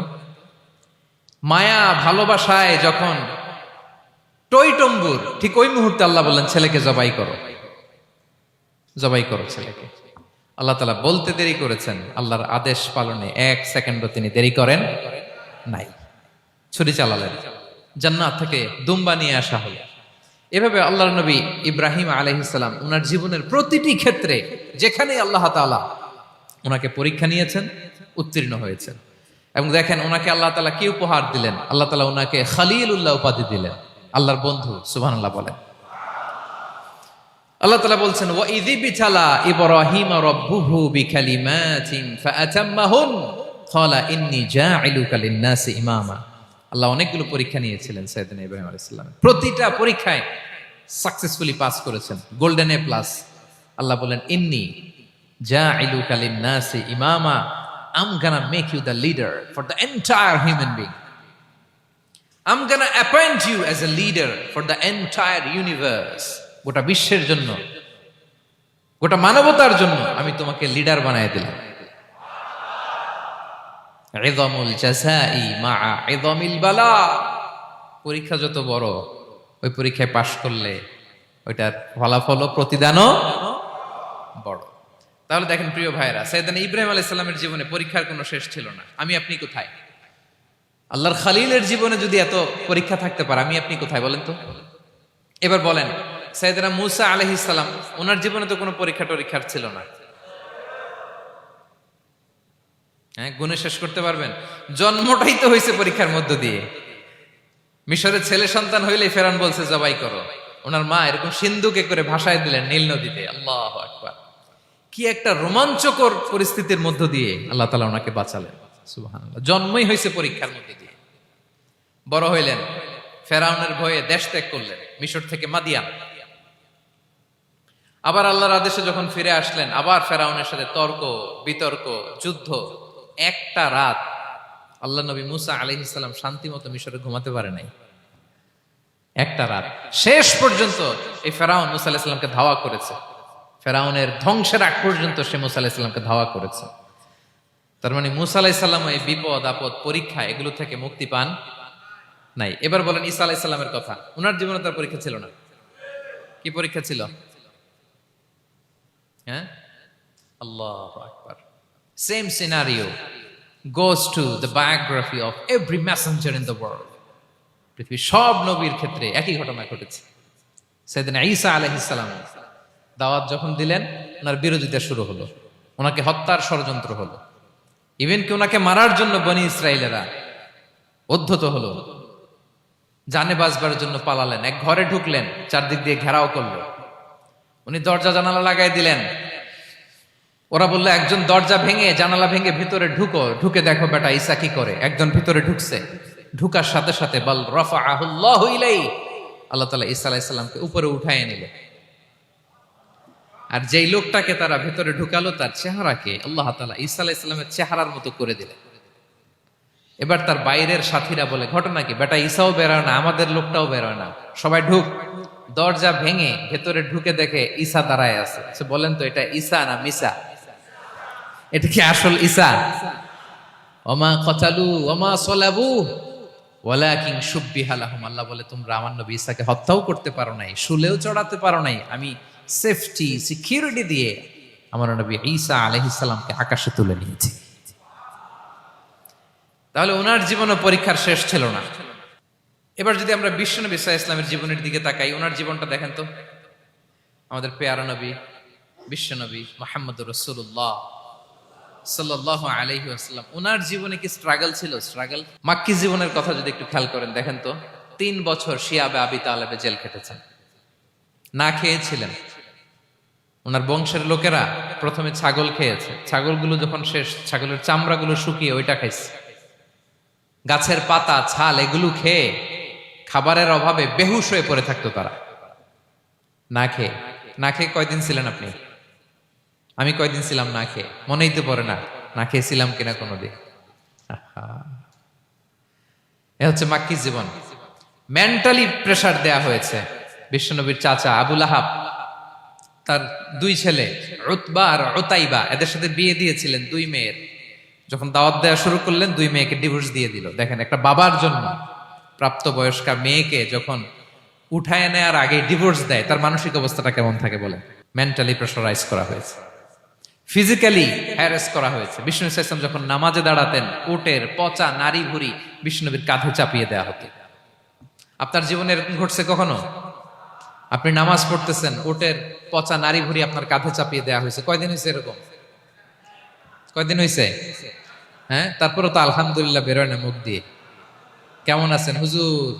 মায়া ভালোবাসায় যখন টইটম্বুর, ঠিক ওই মুহূর্তে আল্লাহ বললেন, ছেলেকে জবাই করো, জবাই করো ছেলেকে। আল্লাহ তাআলা বলতে দেরি করেছেন, আল্লাহর আদেশ পালনে ১ সেকেন্ডও তিনি দেরি করেন নাই। ছুরি চালালেন, জান্নাত থেকে দুম্বা নিয়ে আসা হলো। এভাবে আল্লাহর নবী ইব্রাহিম আলাইহিস সালাম ওনার জীবনের প্রতিটি ক্ষেত্রে যেখানে আল্লাহ তাআলা ওনাকে পরীক্ষা নিয়েছেন, উত্তীর্ণ হয়েছেন। এবং দেখেন ওনাকে আল্লাহ তাআলা কি উপহার দিলেন, আল্লাহ তাআলা ওনাকে খলিলুল্লাহ উপাধি দিলেন, আল্লাহর বন্ধু। সুবহানাল্লাহ বলেন। আল্লাহ তাআলা বলছেন ওয়া ইযি বিতালা ইব্রাহিম রাব্বুহু বিকালিমাতিন ফাআতাম্মাহুন ক্বালা ইন্নী জাইলুকা লিন-নাসি ইমামা। আল্লাহ অনেকগুলো পরীক্ষা নিয়েছিলেন সাইয়েদনা ইব্রাহিম আলাইহিস সালাম, প্রতিটা পরীক্ষায় সাকসেসফুলি পাস করেছেন, গোল্ডেন এ প্লাস। আল্লাহ বলেন ইন্নী জাইলুকা লিন-নাসি ইমামা, I'm gonna make you the leader for the entire human being. I'm gonna appoint you as a leader for the entire universe. গোটা বিশ্বের জন্য, গোটা মানবতার জন্য আমি তোমাকে লিডার বানায় দিলাম। ইযমুল জাযাই মা'a ইযমিল বালা। পরীক্ষা যত বড়, ওই পরীক্ষায় পাশ করলে ওইটার ফলাফল ও প্রতিদানও বড়। তাহলে দেখেন প্রিয় ভাইরা, সাইয়েদনা ইব্রাহিম আলাইহিস সালামের জীবনে পরীক্ষার কোনো শেষ ছিল না। আমি আপনি কোথায়? আল্লাহর খলিলের জীবনে যদি এত পরীক্ষা থাকতে পারে, আমি আপনি কোথায় বলেন তো? এবার বলেন, সাইয়েদনা মূসা আলাইহিস সালাম, ওনার জীবনে তো কোনো পরীক্ষার ছিল না। হ্যাঁ, গুণে শেষ করতে পারবেন? জন্মটাই তো হয়েছে পরীক্ষার মধ্য দিয়ে। মিশরের ছেলে সন্তান হইলে ফেরাউন বলছে জবাই করো, ওনার মা এরকম সিন্ধুকে করে ভাসায় দিলেন নীল নদীতে। আল্লাহু আকবার! কি একটা রোমাঞ্চকর পরিস্থিতির মধ্য দিয়ে আল্লাহ তাআলা ওনাকে বাঁচালেন। সুবহানাল্লাহ। জন্মই হয়েছে পরীক্ষার মধ্যে দিয়ে। বড় হইলেন, ফেরাউনের ভয়ে দেশ ত্যাগ করলেন, মিশর থেকে মাদিয়ান। আবার আল্লাহর আদেশে যখন ফিরে আসলেন, আবার ফেরাউনের সাথে তর্ক বিতর্ক, যুদ্ধ। একটা রাত আল্লাহ নবী মূসা আলাইহিস সালাম শান্তি মতো মিশরে ঘুমাতে পারে নাই। একটা রাত। শেষ পর্যন্ত এই ফেরাউন মূসা আলাইহিস সালামকে ধাওয়া করেছে। ফেরাউনের ধ্বংসের আগ পর্যন্ত সে মূসা আলাইহিস সালামকে ধাওয়া করেছে। তার মানে মূসা আলাইহিস সালাম এই বিপদ আপদ পরীক্ষা এগুলো থেকে মুক্তি পান নাই। এবার বলেন ঈসা আলাইহিস সালামের কথা, ওনার জীবনে তার পরীক্ষা ছিল না? কি পরীক্ষা ছিল? হ্যাঁ, আল্লাহু আকবার। Same scenario goes to the biography of every messenger in the world. পৃথিবীর সব নবীর ক্ষেত্রে একই ঘটনা ঘটেছে। সাইয়েদনা ঈসা আলাইহিস সালাম দাওয়াত যখন দিলেন, ওনার বিরোধিতা শুরু হলো, ওনাকে হত্যার ষড়যন্ত্র হলো। ইভেন কি ওনাকে মারার জন্য বনি ইসরাইলেরা উদ্ধত হলো, জানে বাঁচবার জন্য পালালেন। এক ঘরে ঢুকলেন, চারদিক দিয়ে ঘেরাও করলো, উনি দরজা জানালা লাগাই দিলেন। ওরা বললো একজন দরজা ভেঙে জানালা ভেঙে ভিতরে ঢুকে দেখো বেটা ঈসা কি করে। একজন ভিতরে ঢুকছে, ঢুকার সাথে সাথে বাল রাফাআহুল্লাহু ইলাইহি, আল্লাহ তাআলা ঈসা আলাইহিস সালামকে উপরে উঠায় নিলেন। আর যেই লোকটাকে তারা ভেতরে ঢুকালো, তার চেহারাকে আল্লাহ তাআলা ঈসা আলাইহিস সালামের চেহারার মতো করে দিলেন। এবার তার বাইরের সাথীরা বলে ঘটনা কি, বেটা ঈসাও বেরোয় না, আমাদের লোকটাও বেরোয় না, সবাই ঢুক। দরজা ভেঙে ভেতরে ঢুকে দেখে ঈসা দাঁড়ায় আছে। বলেন তো এটা ঈসা না মিসা? এটা কি আসল ঈসা? ওমা কতালু ওমা সলাবু ওয়ালাকিন শুব্বিহা লাহুম। আল্লাহ বলে তোমরা আমার নবী ঈসাকে হত্যাও করতে পারো নাই, শুলেও চড়াতে পারো নাই, আমি সেফটি সিকিউরিটি দিয়ে আমার নবী ঈসা আলাইহিস সালামকে আকাশে তুলে নিয়েছি। তাহলে ওনার জীবনে পরীক্ষার শেষ ছিল না। এবার যদি আমরা বিশ্বনবী সাল্লাল্লাহু আলাইহি ওয়াসাল্লামের জীবনের দিকে তাকাই, ওনার জীবনটা দেখেন তো। আমাদের পেয়ারা নবী বিশ্বনবী মুহাম্মদুর রাসূলুল্লাহ সাল্লাল্লাহু আলাইহি ওয়াসাল্লাম, ওনার জীবনে কি স্ট্রাগল ছিল? স্ট্রাগল। মাক্কি জীবনের কথা যদি একটু খেয়াল করেন, দেখেন তো 3 বছর শিয়াবে আবি তালেবে জেল খেটেছেন, না খেয়েছিলেন। ওনার বংশের লোকেরা প্রথমে ছাগল খেয়েছে, ছাগলগুলো যখন শেষ, ছাগলের চামড়াগুলো শুকিয়ে ওইটা খাইছে। গাছের পাতা ছাল এগুলো খেয়ে খাবারের অভাবে বেহুশ হয়ে পড়ে থাকতো তারা। না খেয়ে কয়দিন ছিলেন আপনি? আমি কয়দিন ছিলাম না খেয়ে? মনেই তো পড়ে না, না খেয়েছিলাম কিনা কোনোদিন। এ হচ্ছে মাক্কি জীবন। মেন্টালি প্রেসার দেয়া হয়েছে। বিশ্বনবীর চাচা আবু লাহাব, তার 2 ছেলে উতবা আর উতাইবা, এদের সাথে বিয়ে দিয়েছিলেন 2 মেয়ের। যখন দাওয়াত দেওয়া শুরু করলেন, 2 মেয়েকে ডিভোর্স দিয়ে দিল। দেখেন, একটা বাবার জন্য প্রাপ্তবয়স্কা মেয়েকে যখন উঠায় নেয়ার আগে ডিভোর্স দেয়, তার মানসিক অবস্থাটা কেমন থাকে বলেন? মেন্টালি প্রেসারাইজ করা হয়েছে, ফিজিক্যালি হ্যারাস করা হয়েছে। বিষ্ণু ইসলাম যখন নামাজে দাঁড়াতেন, উটের পচা নারী ভুঁড়ি বিষ্ণুনবীর কাঁধে চাপিয়ে দেওয়া হতো। আপনার জীবনে এরকম ঘটছে কখনো? আপনি নামাজ পড়তেছেন, উটের পচা নারী ভুঁড়ি আপনার কাঁধে চাপিয়ে দেওয়া হয়েছে। কয়দিন হয়েছে এরকম? কয়দিন হয়েছে? হ্যাঁ, তারপরে তো আলহামদুলিল্লাহ বেরোয় না মুখ দিয়ে। কেমন আছেন হুজুর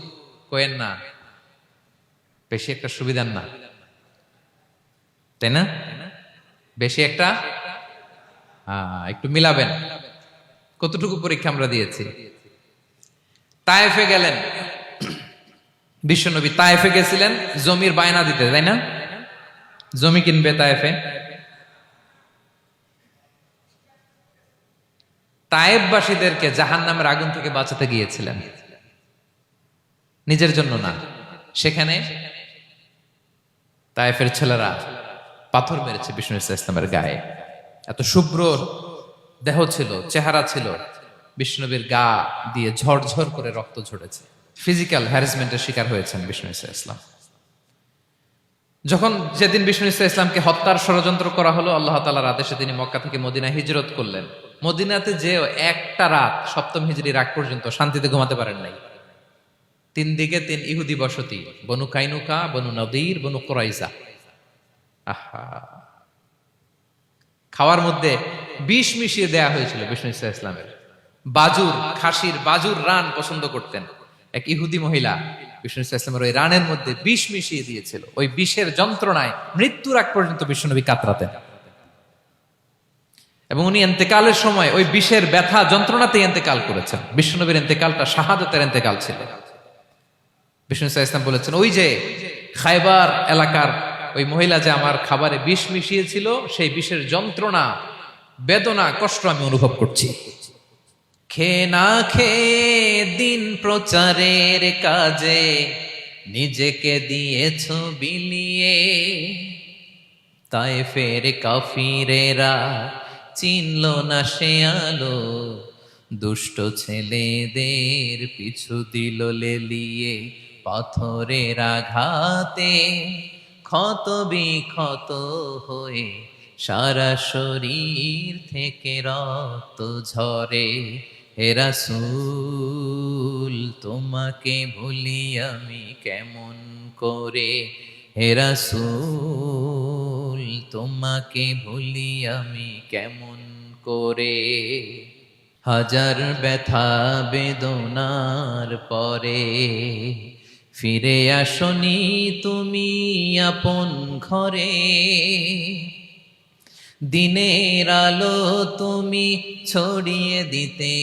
কোয়েন না, বেশি একটা সুবিধার না, তাই না? বেশি একটা একটু মিলাবেন। কতটুকু পরীক্ষা আমরা দিয়েছি। তায়েফে গেলেন বিশ্বনবী, তায়েফে গেছিলেন জমির বায়না দিতে, তাই না? জমি কিনবে তায়েফে। তায়েফবাসীদেরকে জাহান্নামের আগুন থেকে বাঁচাতে গিয়েছিলেন, নিজের জন্য না। সেখানে তায়েফের ছেলেরা পাথর মেরেছে বিষ্ণু ইসলামের গায়ে। এত শুভ্র দেহ ছিল, চেহারা ছিল, বিষ্ণুনবীর গা দিয়ে ঝরঝর করে রক্ত ঝরেছে। ফিজিক্যাল হ্যারাসমেন্টের শিকার হয়েছেন বিষ্ণু ইসলাম। যখন যেদিন বিষ্ণু ইসলামকে হত্যার ষড়যন্ত্র করা হলো, আল্লাহ তাআলার আদেশে তিনি মক্কা থেকে মদিনায় হিজরত করলেন। মদিনাতে যে একটা রাত, সপ্তম হিজরির আগ পর্যন্ত শান্তিতে ঘুমাতে পারেন নাই। 3 দিকে 3 ইহুদি বসতি, বনু কাইনুকা, বনু নদীর, বনু কুরাইজা। আহা, খাওয়ার মধ্যে বিষ মিশিয়ে দেয়া হয়েছিল বিষ্ণু ইসলামের। বাজুর, খাসির বাজুর রান পছন্দ করতেন। এক ইহুদি মহিলা বিষ্ণু ইসলামের ওই রানের মধ্যে বিষ মিশিয়ে দিয়েছিল। ওই বিষের যন্ত্রণায় মৃত্যুর আগ পর্যন্ত বিষ্ণুনবী কাতরাতেন, এবং উনি ইন্তেকালের সময় ওই বিষের ব্যথা যন্ত্রণাতে ইন্তেকাল করেছেন। বিষ্ণুনবীর ইন্তেকালটা শাহাদাতের ইন্তেকাল ছিল। বিষ্ণু ইসলাম বলেছেন, ওই যে খায়বার এলাকার ওই মহিলা যে আমার খাবারে বিষ মিশিয়েছিল, সেই বিষের যন্ত্রণা, বেদনা, কষ্ট আমি অনুভব করছি। খেয়ে না খেয়ে দিন প্রচারের কাজে নিজেকে দিয়েছ বিলিয়ে, তায়েফের কাফিরেরা চিনল না সে আলো, দুষ্ট ছেলেদের পিছু দিল লেলিয়ে, পাথরের আঘাতে ক্ষত বিক্ষত হয়ে সারা শরীর থেকে রক্ত ঝরে। হে রাসূল তোমাকে ভুলি আমি কেমন করে, হে রাসূল তোমাকে ভুলি আমি কেমন করে। হাজার ব্যথা বেদনার পরে ফিরে আসনি তুমি আপন ঘরে, দিনের আলো তুমি ছড়িয়ে দিতে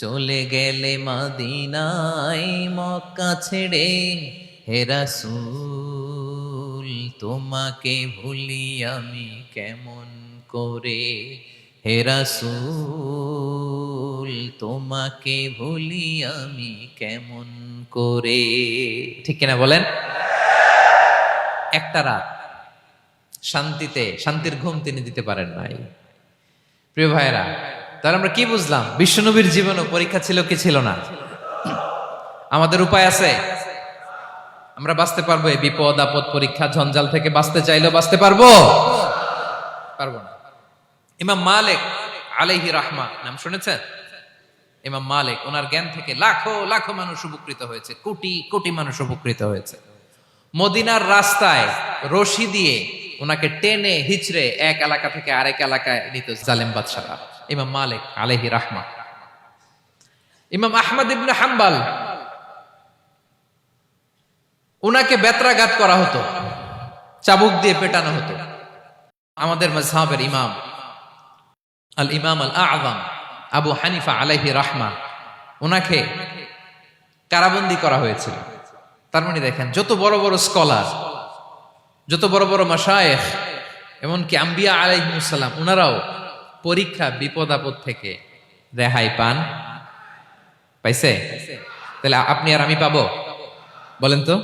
চলে গেলে মদিনায় মক্কা ছেড়ে। হে রাসূল তোমাকে ভুলি আমি কেমন করে, হে রাসূল তোমাকে ভুলি আমি কেমন করে। ঠিক কিনা বলেন? একটা রাত শান্তিতে, শান্তির ঘুম তিনি দিতে পারেন নাই। প্রিয় ভাইয়েরা, তাহলে আমরা কি বুঝলাম? বিশ্বনবীর জীবনে পরীক্ষা ছিল কি ছিল না? আমাদের উপায় আছে? আমরা বাঁচতে পারবো এই বিপদ আপদ পরীক্ষা ঝঞ্ঝাল থেকে? বাঁচতে চাইলেও বাঁচতে পারবো? পারবো না। ইমাম মালিক আলাইহি রাহমা নাম শুনেছেন? ইমাম মালিক, ওনার জ্ঞান থেকে লাখো লাখো মানুষ উপকৃত হয়েছে, কোটি কোটি মানুষ উপকৃত হয়েছে। মদিনার রাস্তায় রশি দিয়ে ওনাকে টেনে হিচড়ে এক এলাকা থেকে আরেক এলাকায় নিত জালেম বাদশারা। ইমাম মালিক আলাইহি রাহমা। ইমাম আহমদ ইবনে হাম্বল, ওনাকে বেত্রাঘাত করা হতো, চাবুক দিয়ে পেটানো হতো। আমাদের মাযহাবের ইমাম আল ইমাম আল আযম আবু হানিফা আলাইহি রাহমা, ওনাকে কারাবন্দী করা হয়েছিল। তার মানে দেখেন, যত বড় বড় স্কলার, যত বড় বড় মাশায়েখ, এমনকি আম্বিয়া আলাইহিমুস সালাম, ওনারাও পরীক্ষা বিপদ আপদ থেকে রেহাই পান। পাইছে? তাহলে আপনি আর আমি পাবো? বলেন তো।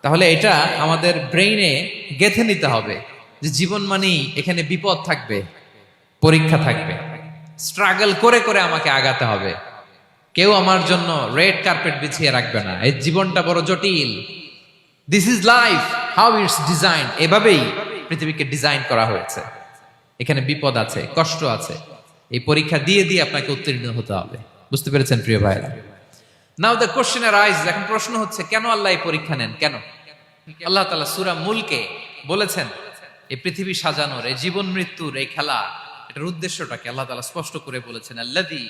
তাহলে এটা আমাদের ব্রেইনে গেঁথে নিতে হবে যে জীবন মানেই এখানে বিপদ থাকবে, পরীক্ষা থাকবে, স্ট্রাগল করে করে আমাকে আগাতে হবে। কেউ আমার জন্য রেড কার্পেট বিছিয়ে রাখবে না। এই জীবনটা বড় জটিল। This is life, how it's design. এভাবেই পৃথিবীকে ডিজাইন করা হয়েছে। এখানে বিপদ আছে, কষ্ট আছে। এই পরীক্ষা দিয়ে দিয়ে আপনাকে উত্তীর্ণ হতে হবে। বুঝতে পেরেছেন প্রিয় ভাইরা? নাও দ্য কোশ্চেন আরাইজ, এখন প্রশ্ন হচ্ছে, কেন আল্লাহ এই পরীক্ষা নেন? কেন? আল্লাহ তাআলা সূরা মুলকে বলেছেন, এই পৃথিবী সাজানোর, এই জীবন মৃত্যুর এই খেলা, এটার উদ্দেশ্যটাকে আল্লাহ তাআলা স্পষ্ট করে বলেছেন, আল্লাযী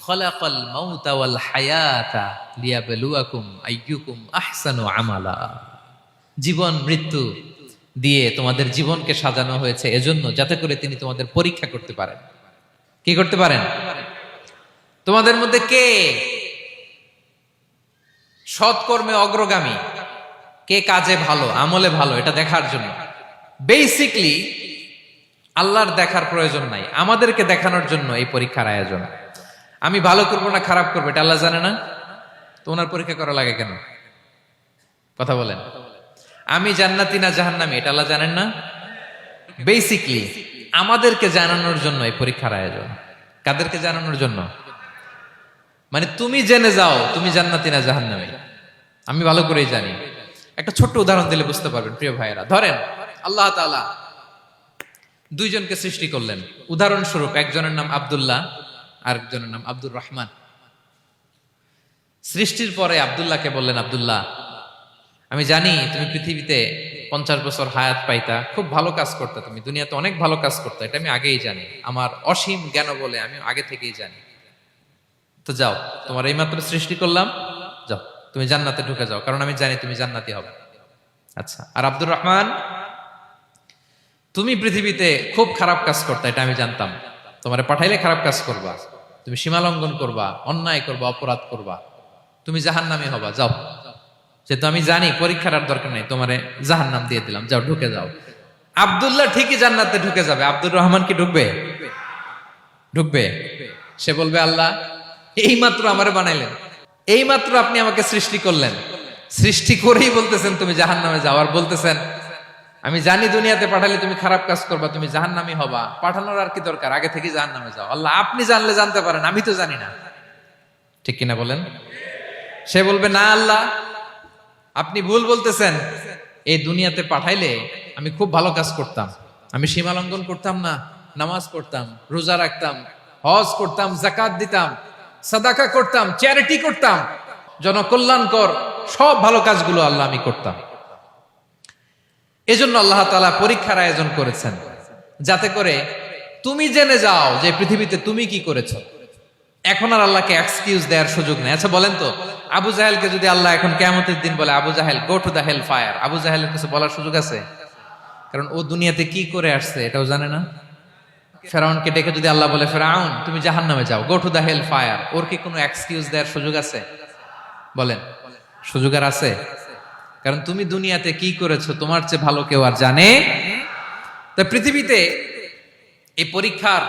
খালাকাল মাউতা ওয়াল হায়াতা লিয়াবলুয়াকুম আইয়ুকুম আহসানু আমালা। জীবন মৃত্যু দিয়ে তোমাদের জীবনকে সাজানো হয়েছে এজন্য, যাতে করে তিনি তোমাদের পরীক্ষা করতে পারেন। কি করতে পারেন? তোমাদের মধ্যে কে সৎকর্মে অগ্রগামী, কে কাজে ভালো, আমলে ভালো, এটা দেখার জন্য। বেসিকলি আল্লাহর দেখার প্রয়োজন নাই, আমাদেরকে দেখানোর জন্য এই পরীক্ষার আয়োজন। আমি ভালো করবো না খারাপ করবো এটা আল্লাহ জানে না, তো ওনার পরীক্ষা করা লাগে কেন? কথা বলেন। আমি জান্নাতি না জাহান্নামী এটা আল্লাহ জানেন না? বেসিকলি আমাদেরকে জানানোর জন্য এই পরীক্ষার আয়োজন। কাদেরকে জানানোর জন্য? মানে তুমি জেনে যাও তুমি জান্নাতি না জাহান্নামী, আমি ভালো করেই জানি। একটা ছোট্ট উদাহরণ দিলে বুঝতে পারবেন প্রিয় ভাইয়েরা। ধরেন আল্লাহ তাআলা দুইজনকে সৃষ্টি করলেন। উদাহরণস্বরূপ একজনের নাম আব্দুল্লাহ আর একজনের নাম আব্দুর রহমান। সৃষ্টির পরে আব্দুল্লাহকে বললেন, আব্দুল্লাহ আমি জানি তুমি পৃথিবীতে 50 বছর হায়াত পাইতা, খুব ভালো কাজ করতে, তুমি দুনিয়াতে অনেক ভালো কাজ করতে, এটা আমি আগেই জানি, আমার অসীম জ্ঞান বলে আমি আগে থেকেই জানি। তো যাও, তোমার এইমাত্র সৃষ্টি করলাম, যাও তুমি জান্নাতে ঢুকে যাও, কারণ আমি জানি তুমি জান্নাতি হবে। আচ্ছা, আর আব্দুর রহমান তুমি পৃথিবীতে খুব খারাপ কাজ করতে, এটা আমি জানতাম, তোমারে পাঠাইলে খারাপ কাজ করবা, তুমি সীমালঙ্ঘন করবা, অন্যায় করবা, অপরাধ করবা, তুমি জাহান্নামী হবা, যাও। যেহেতু আমি জানি পরীক্ষার আর দরকার নেই, তোমারে জাহান্নাম দিয়ে দিলাম, যাও ঢুকে যাও। আব্দুল্লাহ ঠিকই জান্নাতে ঢুকে যাবে, আব্দুর রহমান কি ঢুকবে? ঢুকবে। সে বলবে, আল্লাহ এইমাত্র আমারে বানাইলেন, এইমাত্র আপনি আমাকে সৃষ্টি করলেন, সৃষ্টি করেই বলতেছেন তুমি জাহান্নামে যাও, আর বলতেছেন আমি জানি দুনিয়াতে পাঠালে তুমি খারাপ কাজ করবা, তুমি জাহান্নামী হবা, পাঠানোর আর কি দরকার, আগে থেকে জাহান্নামে যাও। আল্লাহ আপনি জানলে জানতে পারেন, আমি তো জানি না। ঠিক কিনা বলেন? সে বলবে, না আল্লাহ আপনি ভুল বলতেছেন, এই দুনিয়াতে পাঠাইলে আমি খুব ভালো কাজ করতাম, আমি সীমা লঙ্ঘন করতাম না, নামাজ পড়তাম, রোজা রাখতাম, হজ করতাম, যাকাত দিতাম, সাদাকা করতাম, চ্যারিটি করতাম, জনকল্যাণকর সব ভালো কাজগুলো আল্লাহ আমি করতাম। এজন্য আল্লাহ তাআলা পরীক্ষার আয়োজন করেছেন, যাতে করে তুমি জেনে যাও যে পৃথিবীতে তুমি কি করেছো। এখন আর আল্লাহকে এক্সকিউজ দেওয়ার সুযোগ নেই। আচ্ছা বলেন তো, আবু জাহেলকে যদি আল্লাহ এখন কিয়ামতের দিন বলে, Abu Jahl go to the hell fire, আবু জাহেলের কিছু বলার সুযোগ আছে? কারণ ও দুনিয়াতে কি করে আসছে এটাও জানে না। ফেরাউনকে ডেকে যদি আল্লাহ বলে, ফেরাউন তুমি জাহান্নামে যাও, go to the hell fire, ওর কি কোনো এক্সকিউজ দেওয়ার সুযোগ আছে? বলেন, সুযোগ আর আছে? কারণ তুমি দুনিয়াতে কি করেছো তোমার চেয়ে ভালো কেউ আর জানে। তা পৃথিবীতে এই পরীক্ষার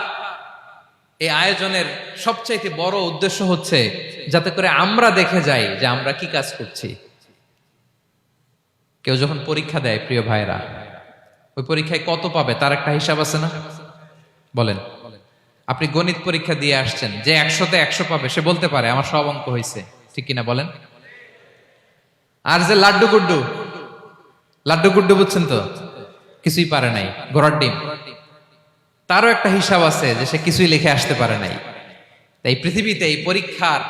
এই আয়োজনের সবচাইতে বড় উদ্দেশ্য হচ্ছে যাতে করে আমরা দেখে যাই যে আমরা কি কাজ করছি। কেউ যখন পরীক্ষা দেয় প্রিয় ভাইরা, ওই পরীক্ষায় কত পাবে তার একটা হিসাব আছে না? বলেন, আপনি গণিত পরীক্ষা দিয়ে আসছেন, যে 100-তে 100 পাবে সে বলতে পারে আমার সব অঙ্ক হয়েছে, ঠিক কিনা বলেন? আর যে লাড্ডু গুড্ডু বুঝছেন তো, কিছুই পারে নাই, ঘোড়ার ডিম, তারও একটা হিসাব আছে যে সে কিছুই লিখে আসতে পারে নাই। তাই পৃথিবীতে এই পরীক্ষার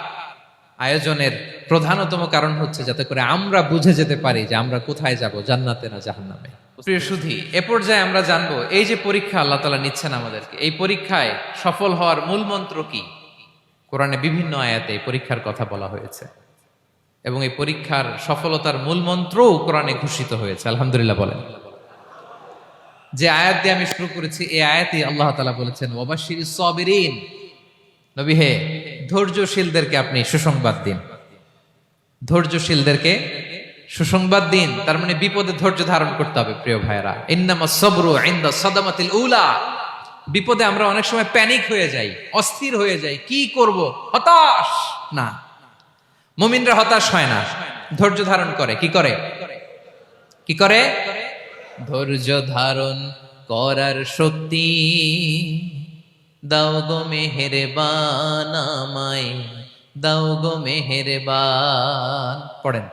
আয়োজনের প্রধানতম কারণ হচ্ছে যাতে করে আমরা বুঝে যেতে পারি যে আমরা কোথায় যাব, জান্নাতে না জাহান্নামে। প্রিয় সুধী, এ পর্যায়ে আমরা জানবো এই যে পরীক্ষা আল্লাহ তাআলা নিচ্ছেন আমাদেরকে, এই পরীক্ষায় সফল হওয়ার মূল মন্ত্র কি। কোরআনে বিভিন্ন আয়াতে এই পরীক্ষার কথা বলা হয়েছে এবং এই পরীক্ষার সফলতার মূল মন্ত্রও কোরআনে ঘোষিত হয়েছে। আলহামদুলিল্লাহ বলেন। যে আয়াত দিয়ে আমি শুরু করেছি এই আয়াতে আল্লাহ তাআলা বলেছেন, ওয়াবাশশিরিস সাবিরিন, নবী হে ধৈর্যশীলদেরকে আপনি সুসংবাদ দিন, ধৈর্যশীলদেরকে সুসংবাদ দিন। তার মানে বিপদে ধৈর্য ধারণ করতে হবে প্রিয় ভাইরা। ইন্নামাস সাবরু ইনদা সাদামাতিল উলা। বিপদে আমরা অনেক সময় প্যানিক হয়ে যাই, অস্থির হয়ে যাই, কি করব, হতাশ না। মুমিনরা হতাশ হয় না, ধৈর্য ধারণ করে। কি করে? কি করে? ধৈর্য ধারণ করার শক্তি দাও গো মেহেরবান আমায়, দাও গো মেহেরবান। পড়েন,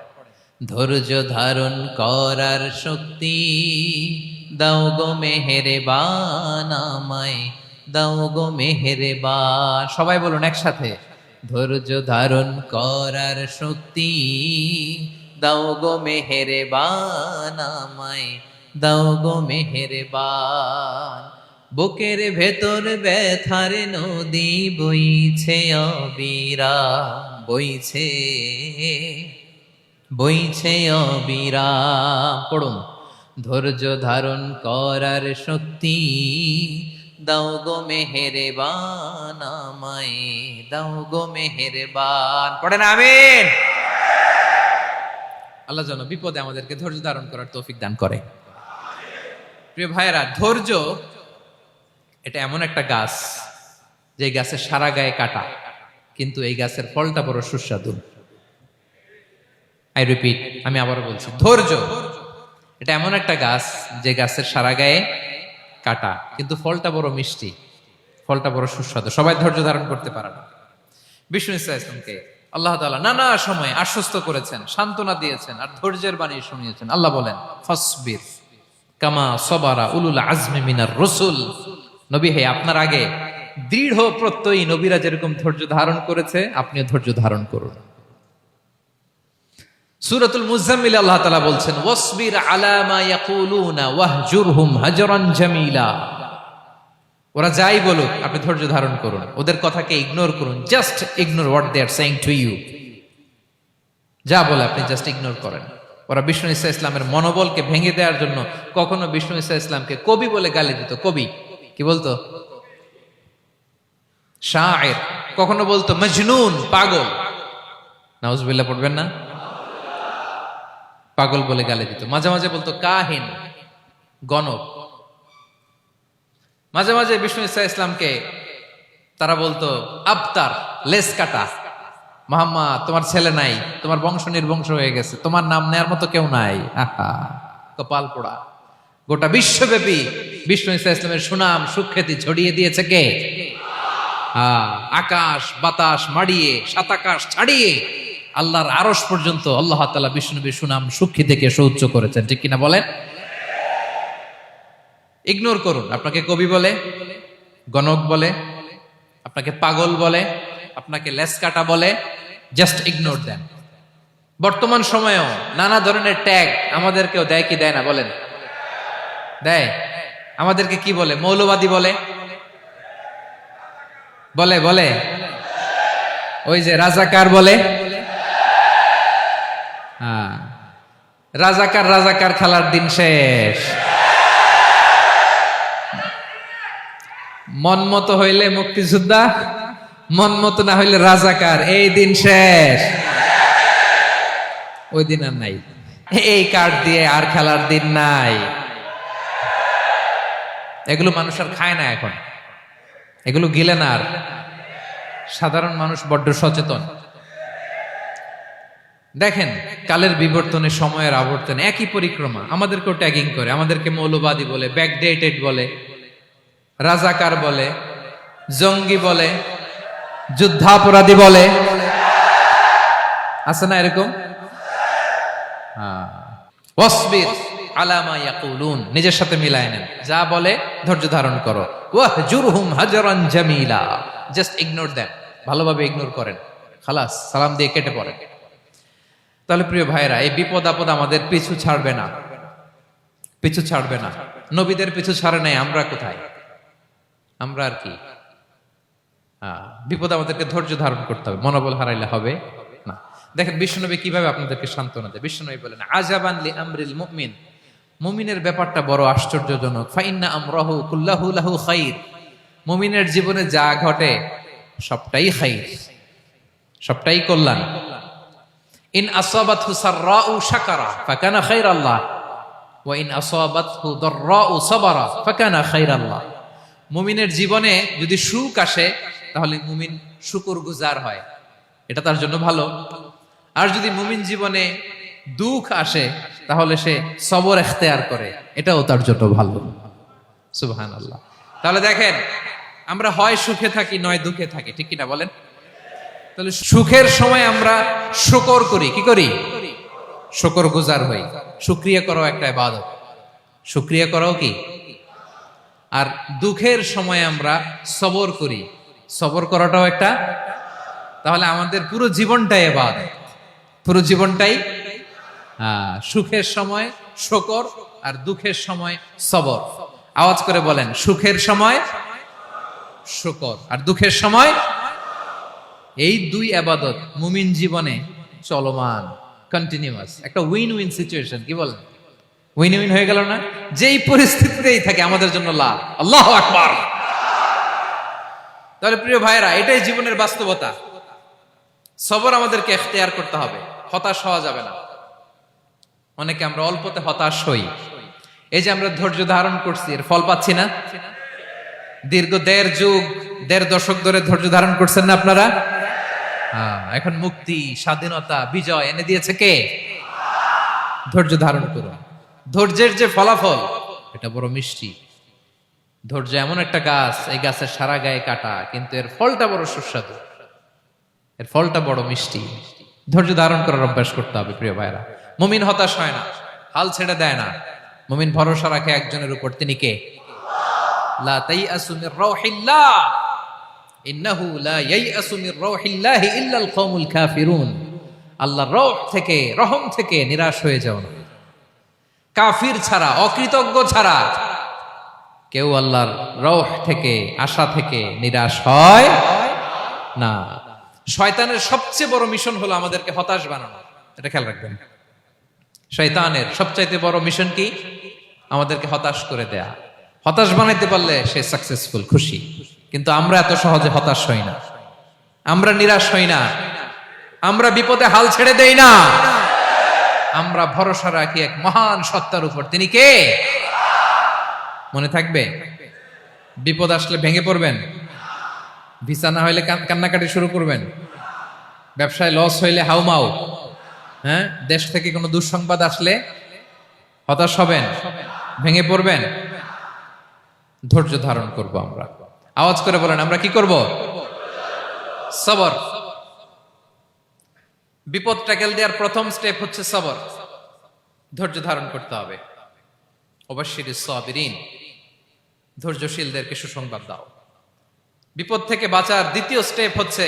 ধৈর্য ধারণ করার শক্তি দাও গো মেহেরবান আমায়, দাও গো মেহেরবান। সবাই বলুন একসাথে, ধৈর্য ধারণ করার শক্তি দাও গো মেহেরবান আমায়, দাও গো মেহেরবান। বুকের ভেতর ব্যথার নদী বইছে অবিরাম, বইছে বইছে অবিরাম। পড়ুন, ধৈর্য ধারণ করার শক্তি দাও গো মেহেরবান, আমায় দাও গো মেহেরবান। পড়েন আমিন। আল্লাহ যেন বিপদে আমাদেরকে ধৈর্য ধারণ করার তৌফিক দান করে। প্রিয় ভাইয়েরা, ধৈর্য এটা এমন একটা গাছ যে গাছের সারা গায়ে কাটা, কিন্তু এই গাছের ফলটা বড় সুস্বাদু। আই রিপিট, আমি আবারও বলছি, ধৈর্য এটা এমন একটা গাছ যে গাছের সারা গায়ে কাটা, কিন্তু ফলটা বড় মিষ্টি, ফলটা বড় সুস্বাদু। সবাই ধৈর্য ধারণ করতে পারে না। বিষ্ণু ইসলামকে আল্লাহ তাআলা নানা সময় আশ্বস্ত করেছেন, সান্ত্বনা দিয়েছেন, আর ধৈর্যের বাণী শুনিয়েছেন। আল্লাহ বলেন, ফাসবির কামা সবারা উলুল আজমি মিনার রসুল। নবী হে, আপনার আগে দৃঢ় প্রত্যয়ী নবীরা যেরকম ধৈর্য ধারণ করেছে, আপনিও ধৈর্য ধারণ করুন। সূরাতুল মুজাম্মিল আল্লাহ তাআলা বলছেন, ওয়াসবির আলা মা ইয়াকুলুনা ওয়াহজুরহুম হাজরান জামিলা। ওরা যাই বলুক, আপনি ধৈর্য ধারণ করুন, ওদের কথাকে ইগনোর করুন। Just ignore what they are saying to you. যা বলে আপনি জাস্ট ইগনোর করেন। ওরা বিষ্ণু ঈসা ইসলামের মনোবলকে ভেঙে দেওয়ার জন্য কখনো বিষ্ণু ঈসা ইসলামকে কবি বলে গালি দিত। কবি কি বলতো? শায়ের। কখনো বলতো মজনুন, পাগল। নাউজুবিল্লাহ পড়বেন না? পাগল বলে গালি দিত। মাঝে মাঝে বলতো কাহিন, গণক। মাঝে মাঝে বিষ্ণু ঈসা ইসলামকে তারা বলতো আবতার, লেস কাটা। মুহাম্মদ, তোমার ছেলে নাই, তোমার বংশ নির্বংশ হয়ে গেছে, তোমার নাম নেয়ার মতো কেউ নাই। আহা, কপাল পোড়া। গোটা বিশ্বব্যাপী বিষ্ণু ঈসা ইসলামের সুনাম সুখ্যাতি ছড়িয়ে দিয়েছে কে? আকাশ বাতাস মাড়িয়ে, সাত আকাশ ছাড়িয়ে আল্লাহর আরশ পর্যন্ত আল্লাহ তাআলা বিষ্ণু নবীর সুনাম সুখ্যাতিকে সৌচ্চ করেছেন। ঠিক কিনা বলেন? ইগনোর করুন। আপনাকে কবি বলে, গণক বলে, আপনাকে পাগল বলে, আপনাকে লেসকাটা বলে, জাস্ট ইগনোর দেন। বর্তমান সময়েও নানা ধরনের ট্যাগ আমাদেরকেও দেয় কি দেয় না বলেন? দেয়। আমাদেরকে কি বলে? মৌলবাদী বলে, বলে বলে ওই যে রাজাকার বলে। হ্যাঁ, রাজাকার রাজাকার খেলার দিন শেষ। মন মতো হইলে মুক্তিযোদ্ধা, মন মতো না হইলে রাজাকার, এই দিন শেষ। ওই দিন আর নাই। এই কার্ড দিয়ে আর খেলার দিন নাই। এগুলো মানুষ আর খায় না এখন, এগুলো গিলে না আর। সাধারণ মানুষ বড্ড সচেতন। দেখেন, কালের বিবর্তনে, সময়ের আবর্তনে একই পরিক্রমা আমাদেরকেও ট্যাগিং করে। আমাদেরকে মৌলবাদী বলে, ব্যাকডেটেড বলে, রাজাকার বলে, জঙ্গি বলে, যুদ্ধাপরাধী বলে। আছে না এরকম? ওয়াসবির আলা মা ইয়াকুলুন, নিজের সাথে মিলায় নেন। যা বলে ধৈর্য ধারণ করো। ওয়াহজুরহুম হাজরান জামিলা, জাস্ট ইগনোর দেন, ভালোভাবে ইগনোর করেন, খালাস, সালাম দিয়ে কেটে পড়েন। তাহলে প্রিয় ভাইরা, এই বিপদ আপদ আমাদের পিছু ছাড়বে না, পিছু ছাড়বে না। নবীদের পিছু ছাড়ে নাই, আমরা কোথায়? আমরা আর কি? বিপদ আমাদেরকে ধৈর্য ধারণ করতে হবে, মনোবল হারাইলে হবে না। দেখেন বিশ্বনবী কিভাবে আপনাদেরকে সান্ত্বনা দেয়। বিশ্বনবী বলেন, আজাবান লি আমরিল মুমিন, মুমিনের ব্যাপারটা বড় আশ্চর্যজনক। ফাইন্না আমরাহু কুল্লাহু লাহু খাইর, মুমিনের জীবনে যা ঘটে সবটাই খাইর, সবটাই কল্যাণ। ইন আসাবাতহু সাররাউ শাকারা ফাকানা খাইরাল্লাহ ওয়া ইন আসাবাতহু দাররাউ সাবারা ফাকানা খাইরাল্লাহ। মুমিনের জীবনে যদি সুখ আসে তাহলে মুমিন শুকরগুজার হয়, এটা তার জন্য ভালো। আর যদি মুমিন জীবনে দুঃখ আসে তাহলে সে সবর ইখতিয়ার করে, এটাও তার জন্য ভালো। সুবহানাল্লাহ। তাহলে দেখেন, আমরা হয় সুখে থাকি নয় দুঃখে থাকি, ঠিক কিনা বলেন? তাহলে সুখের সময় আমরা শুকর করি, কি করি? শুকরগুজার হই। শুকরিয়া করাও একটা ইবাদত, শুকরিয়া করাও কি? আর দুঃখের সময় আমরা সবর করি, সবর করাটাও একটা। তাহলে আমাদের পুরো জীবনটাই ইবাদত, পুরো জীবনটাই সুখের সময় শুকর আর দুঃখের সময় সবর। আওয়াজ করে বলেন, সুখের সময় শুকর, আর দুঃখের সময়। এই দুই ইবাদত মুমিন জীবনে চলমান, কন্টিনিউয়াস, একটা উইন উইন সিচুয়েশন। কি বলেন? উইন উইন হয়ে গেল না? যেই পরিস্থিতিতেই থাকে আমাদের জন্য লাভ। আল্লাহু আকবার। তাহলে প্রিয় ভাইরা, এটাই জীবনের বাস্তবতা। সবর আমাদেরকে ইখতিয়ার করতে হবে, হতাশ হওয়া যাবে না। অনেকে আমরা অল্পতে হতাশ হই। এই যে আমরা ধৈর্য ধারণ করছি, এর ফল পাচ্ছি না? দীর্ঘ 1.5 যুগ, 1.5 দশক ধরে ধৈর্য ধারণ করছেন না আপনারা? এখন মুক্তি, স্বাধীনতা, বিজয় এনে দিয়েছে কে? ধৈর্য ধারণ করুন। ধৈর্যের যে ফলাফল, এটা বড় মিষ্টি। ধৈর্য এমন একটা গাছ, এই গাছের সারা গায়ে কাটা, কিন্তু এর ফলটা বড় সুস্বাদু, এর ফলটা বড় মিষ্টি। ধৈর্য ধারণ করার অভ্যাস করতে হবে প্রিয় ভাইরা। মুমিন হতাশ হয় না, হাল ছেড়ে দেয় না। মুমিন ভরসা রাখে একজনের উপর, তিনি কে? লা তাইআসু মির রাউহিল্লাহ ইন্নাহু লা ইয়াইআসু মির রাউহিল্লাহি ইল্লাল কওমুল কাফিরুন। আল্লাহর রহ থেকে, রহম থেকে নিরাশ হয়ে যাও না। কাফির ছাড়া, অকৃতজ্ঞ ছাড়া কেউ আল্লাহর রহ থেকে, আশা থেকে নিরাশ হয় না। শয়তানের সবচেয়ে বড় মিশন হলো আমাদেরকে হতাশ বানানো। এটা খেয়াল রাখবেন। শয়তানের সবচাইতে বড় মিশন কি? আমাদেরকে হতাশ করে দেয়া। হতাশ বানাইতে পারলে সে সাকসেসফুল, খুশি। কিন্তু আমরা এত সহজে হতাশ হই না, আমরা নিরাশ হই না, আমরা বিপদে হাল ছেড়ে দেই না। আমরা ভরসা রাখি এক মহান সত্তার উপর। তিনি কে? মনে থাকবে? বিপদ আসলে ভেঙে পড়বেন? ভিসা না হইলে কান্নাকাটি শুরু করবেন? ব্যবসায় লস হইলে হাউমাউ? হ্যাঁ, দেশ থেকে কোনো দুঃসংবাদ আসলে হতাশ হবেন, ভেঙে পড়বেন? ধৈর্য ধারণ করব আমরা। আওয়াজ করে বলেন, আমরা কি করব? সবর। বিপদ ট্যাকেল দেওয়ার প্রথম স্টেপ হচ্ছে সবর। ধৈর্য ধারণ করতে হবে। অবশ্যই সাবিরিন, ধৈর্যশীলদেরকে সুসংবাদ দাও। বিপদ থেকে বাঁচার দ্বিতীয় স্টেপ হচ্ছে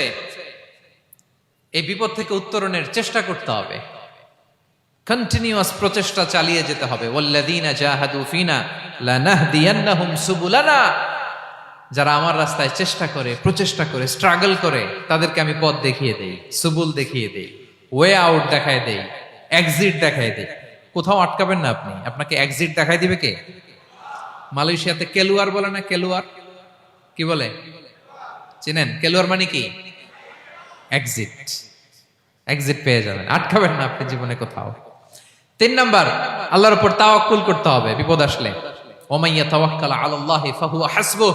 এই বিপদ থেকে উত্তরণের চেষ্টা করতে হবে। কন্টিনিউয়াস প্রচেষ্টা চালিয়ে যেতে হবে। ওয়াল্লাযীনা জাহাদু ফিনা লানাহদিয়ান্নাহুম সুবুলানা। যারা আমার রাস্তায় চেষ্টা করে, প্রচেষ্টা করে, স্ট্রাগল করে, তাদেরকে আমি পথ দেখিয়ে দেই, সুবুল দেখিয়ে দেই, ওয়ে আউট দেখায় দেই, এক্সিট দেখায় দেই। কোথাও আটকাবেন না আপনি, আপনাকে এক্সিট দেখায় দিবে কে? মালয়েশিয়াতে কেলুয়ার বলে না? কেলুয়ার কি বলে চিনেন? কেলুয়ার মানে কি? এক্সিট। এক্সিট পেয়ে যাবেন, আটকাবেন না আপনি জীবনে কোথাও। 3 নাম্বার, আল্লাহর উপর তাওয়াক্কুল করতে হবে বিপদ আসলে। ওমাইয়া তাওয়াক্কাল আলাল্লাহি ফাহুয়া হাসবুহ।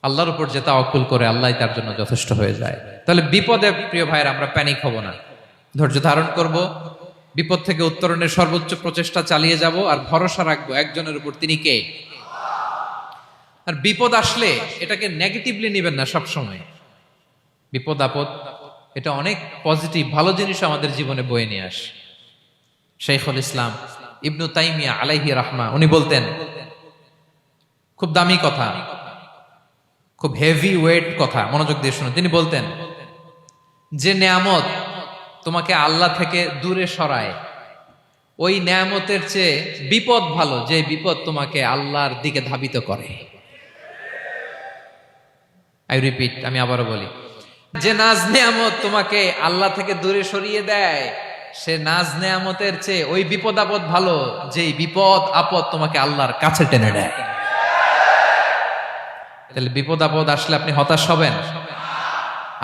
আল্লাহর উপর যে তাওয়াক্কুল করে, আল্লাহই তার জন্য যথেষ্ট হয়ে যায়। তাহলে বিপদে প্রিয় ভাইরা আমরা প্যানিক হব না, ধৈর্য ধারণ করব, বিপদ থেকে উত্তরণের সর্বোচ্চ প্রচেষ্টা চালিয়ে যাব, আর ভরসা রাখবো একজনের উপর, তিনি কে? আর বিপদ আসলে এটাকে নেগেটিভলি নেবেন না সব সময়। বিপদ আপদ এটা অনেক পজিটিভ, ভালো জিনিস আমাদের জীবনে বয়ে নিয়ে আসে। শাইখুল ইসলাম ইবনু তাইমিয়া আলাইহি রাহমা, উনি বলতেন, খুব দামি কথা, খুব হেভি ওয়েট কথা, মনোযোগ দিয়ে শুনুন। তিনি বলতেন, যে নেয়ামত তোমাকে আল্লাহ থেকে দূরে সরায়, ওই নেয়ামতের চেয়ে বিপদ ভালো, যে বিপদ তোমাকে আল্লাহর দিকে ধাবিত করে। আই রিপিট, আমি আবারও বলি, যে নাজ নেয়ামত তোমাকে আল্লাহ থেকে দূরে সরিয়ে দেয়, সে নাজ নেয়ামতের চেয়ে ওই বিপদ আপদ ভালো, যেই বিপদ আপদ তোমাকে আল্লাহর কাছে টেনে নেয়। তাহলে বিপদ আপদ আসলে আপনি হতাশ হবেন?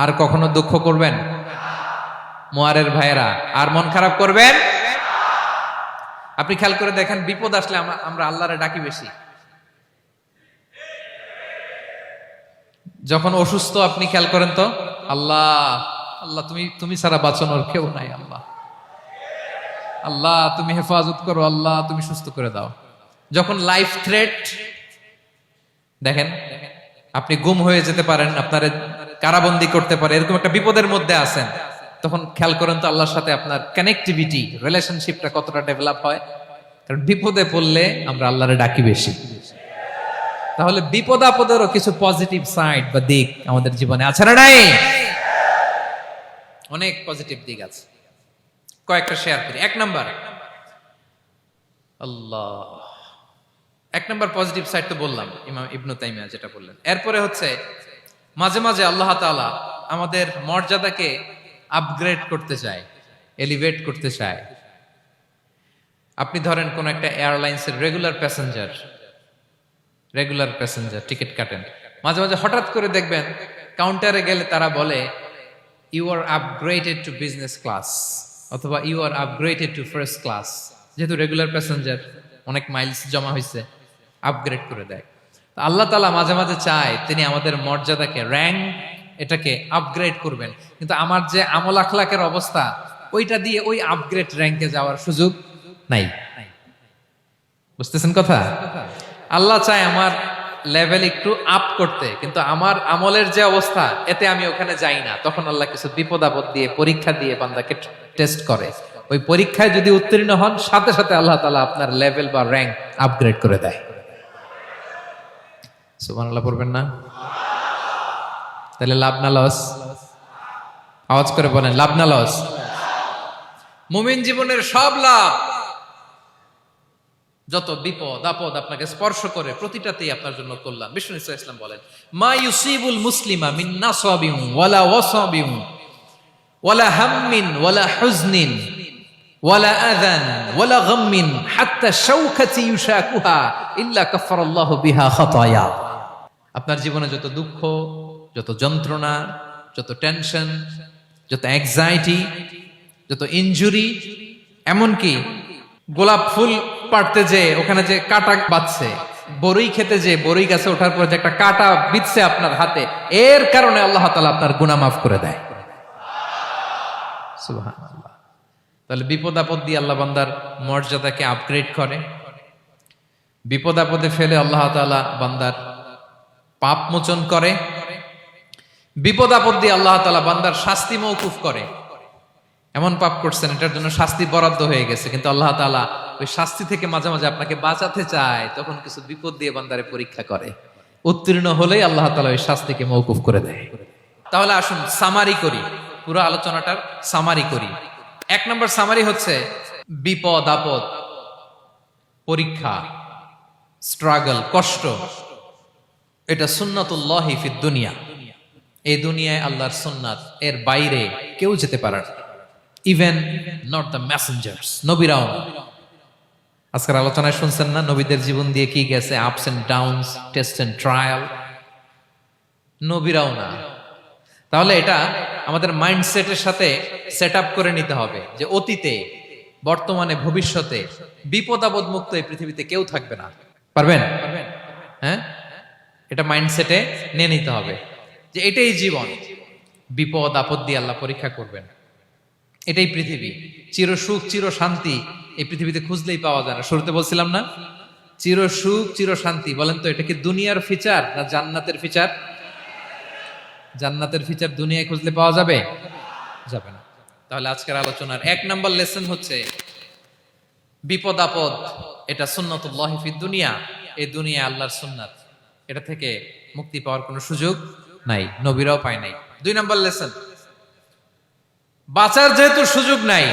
আর কখনো দুঃখ করবেন? মোয়ারের ভাইয়েরা, আর মন খারাপ করবেন? আপনি খেয়াল করে দেখেন, বিপদ আসলে আমরা আল্লাহরে ডাকি বেশি। যখন অসুস্থ আপনি খেয়াল করেন তো, আল্লাহ আল্লাহ, তুমি ছাড়া বাঁচানোর কেউ নাই, আল্লাহ আল্লাহ তুমি হেফাজত করো, আল্লাহ তুমি সুস্থ করে দাও। যখন লাইফ থ্রেট, দেখেন আপনি গুম হয়ে যেতে পারেন, আপনার কারাবন্দি করতে পারে, এরকম একটা বিপদের মধ্যে আছেন, তখন খেয়াল করেন তো আল্লাহর সাথে আপনার কানেক্টিভিটি, রিলেশনশিপটা কতটা ডেভেলপ হয়। কারণ বিপদে পড়লে আমরা আল্লাহরে ডাকি বেশি। তাহলে বিপদ আপদেরও কিছু পজিটিভ সাইড বা দিক আমাদের জীবনে আছে না নাই? অনেক পজিটিভ দিক আছে, কয়েকটা শেয়ার করি। 1 নাম্বার, আল্লাহ এক নম্বর পজিটিভ সাইড তো বললাম, ইমাম ইবনু তাইমিয়া যেটা বললেন। এরপরে হচ্ছে মাঝে মাঝে আল্লাহ তাআলা আমাদের মর্যাদাকে আপগ্রেড করতে চায়, এলিভেট করতে চায়। আপনি ধরেন কোন একটা এয়ারলাইন্সের রেগুলার প্যাসেঞ্জার টিকিট কাটেন, মাঝে মাঝে হঠাৎ করে দেখবেন কাউন্টারে গেলে তারা বলে you are upgraded to business class অথবা you are upgraded to first class. যেহেতু রেগুলার প্যাসেঞ্জার, অনেক মাইলস জমা হয়েছে, আপগ্রেড করে দেয়। আল্লাহ তাআলা মাঝে মাঝে চায় তিনি আমাদের মর্যাদাকে, র্যাঙ্ক এটাকে আপগ্রেড করবেন, কিন্তু আমার যে আমল আখলাকের অবস্থা ওইটা দিয়ে ওই আপগ্রেড র্যাঙ্কে যাওয়ার সুযোগ নাই। বুঝতেছেন কথা? আল্লাহ চায় আমার লেভেল একটু আপ করতে, কিন্তু আমার আমলের যে অবস্থা এতে আমি ওখানে যাই না। তখন আল্লাহ কিছু বিপদ আপদ দিয়ে, পরীক্ষা দিয়ে বান্দাকে টেস্ট করে। ওই পরীক্ষায় যদি উত্তীর্ণ হন, সাথে সাথে আল্লাহ তাআলা আপনার লেভেল বা র্যাঙ্ক আপগ্রেড করে দেয়। সুবহানাল্লাহ পড়বেন না? তাহলে লাভ না লস? আওয়াজ করে বলেন, লাভ না লস? মুমিন জীবনের সব লাভ। যত বিপদ আপদ আপনাকে স্পর্শ করে প্রতিটাতেই আপনার জন্য কল্যাণ। বিষ্ণু ইসলাম বলেন, মা ইউসিবুল মুসলিমা মিন নাসাবিন ওয়ালা ওয়াসাবিন ওয়ালা হাম্মিন ওয়ালা হুজনিন ওয়ালা আযান ওয়ালা গাম্মিন হাত্তা শাওকাতি ইউশাকুহা ইল্লা কাফারাল্লাহু বিহা খাতায়া। আপনার জীবনে যত দুঃখ, যত যন্ত্রণা, যত টেনশন, যত অ্যাংজাইটি, যত ইনজুরি, এমনকি গোলাপ ফুল পাড়তে যে ওখানে যে কাটা বাঁধছে, বড়ই খেতে যে বড়ই গাছে ওঠার পর যে একটা কাটা বিঁধছে আপনার হাতে, এর কারণে আল্লাহ তাআলা আপনার গুনাহ মাফ করে দেয়। সুবহানাল্লাহ। তাহলে বিপদ আপদ দিয়ে আল্লাহ বান্দার মর্যাদাকে আপগ্রেড করে। বিপদ আপদে ফেলে আল্লাহ তাআলা বান্দার পাপ মোচন করে। বিপদ আপদ দিয়ে আল্লাহ তাআলা বান্দার শাস্তি মওকুফ করে। এমন পাপ করছেন এটার জন্য শাস্তি বরাদ্দ হয়ে গেছে, কিন্তু আল্লাহ তাআলা ওই শাস্তি থেকে মাঝে মাঝে আপনাকে বাঁচাতে চায়, তখন কিছু বিপদ দিয়ে বান্দারে পরীক্ষা করে। উত্তীর্ণ হলেই আল্লাহ তাআলা ওই শাস্তিকে মওকুফ করে দেয়। তাহলে আসুন সামারি করি, পুরো আলোচনাটার সামারি করি। এক নম্বর সামারি হচ্ছে বিপদ আপদ, পরীক্ষা, স্ট্রাগল, কষ্ট, এটা সুন্নাতুল্লাহি ফিদ দুনিয়া। এই দুনিয়ায় আল্লাহর সুন্নাত, এর বাইরে কেউ যেতে পারে না, ইভেন নট দ্য মেসেঞ্জার্স, নবীরাও। আজকের আলোচনায় শুনছেন না নবীদের জীবন দিয়ে কি গেছে, ups and downs, test and trial, নবীরাও না। তাহলে এটা আমাদের মাইন্ডসেটের সাথে সেট আপ করে নিতে হবে যে অতীতে, বর্তমানে, ভবিষ্যতে বিপদ আপদ মুক্ত এই পৃথিবীতে কেউ থাকবে না। পারবেন? হ্যাঁ, এটা মাইন্ডসেটে নিয়ে নিতে হবে যে এটাই জীবন, বিপদ আপদ দিয়ে আল্লাহ পরীক্ষা করবেন। এটাই পৃথিবী, চির সুখ চির শান্তি এই পৃথিবীতে খুঁজলেই পাওয়া যায় না। শুরুতে বলছিলাম না, চির সুখ চির শান্তি। বলেন তো এটা কি দুনিয়ার ফিচার না জান্নাতের ফিচার? জান্নাতের ফিচার দুনিয়ায় খুঁজলে পাওয়া যাবে? যাবে না। তাহলে আজকের আলোচনার এক নাম্বার লেসন হচ্ছে বিপদ আপদ এটা সুন্নাতুল্লাহি ফিদ দুনিয়া। এই দুনিয়া আল্লাহর সুন্নাত, এটা থেকে মুক্তি পাওয়ার কোনো সুযোগ নাই, নবীরাও পায় নাই। দুই নাম্বার লেসন, বাঁচার যেহেতু সুযোগ নাই,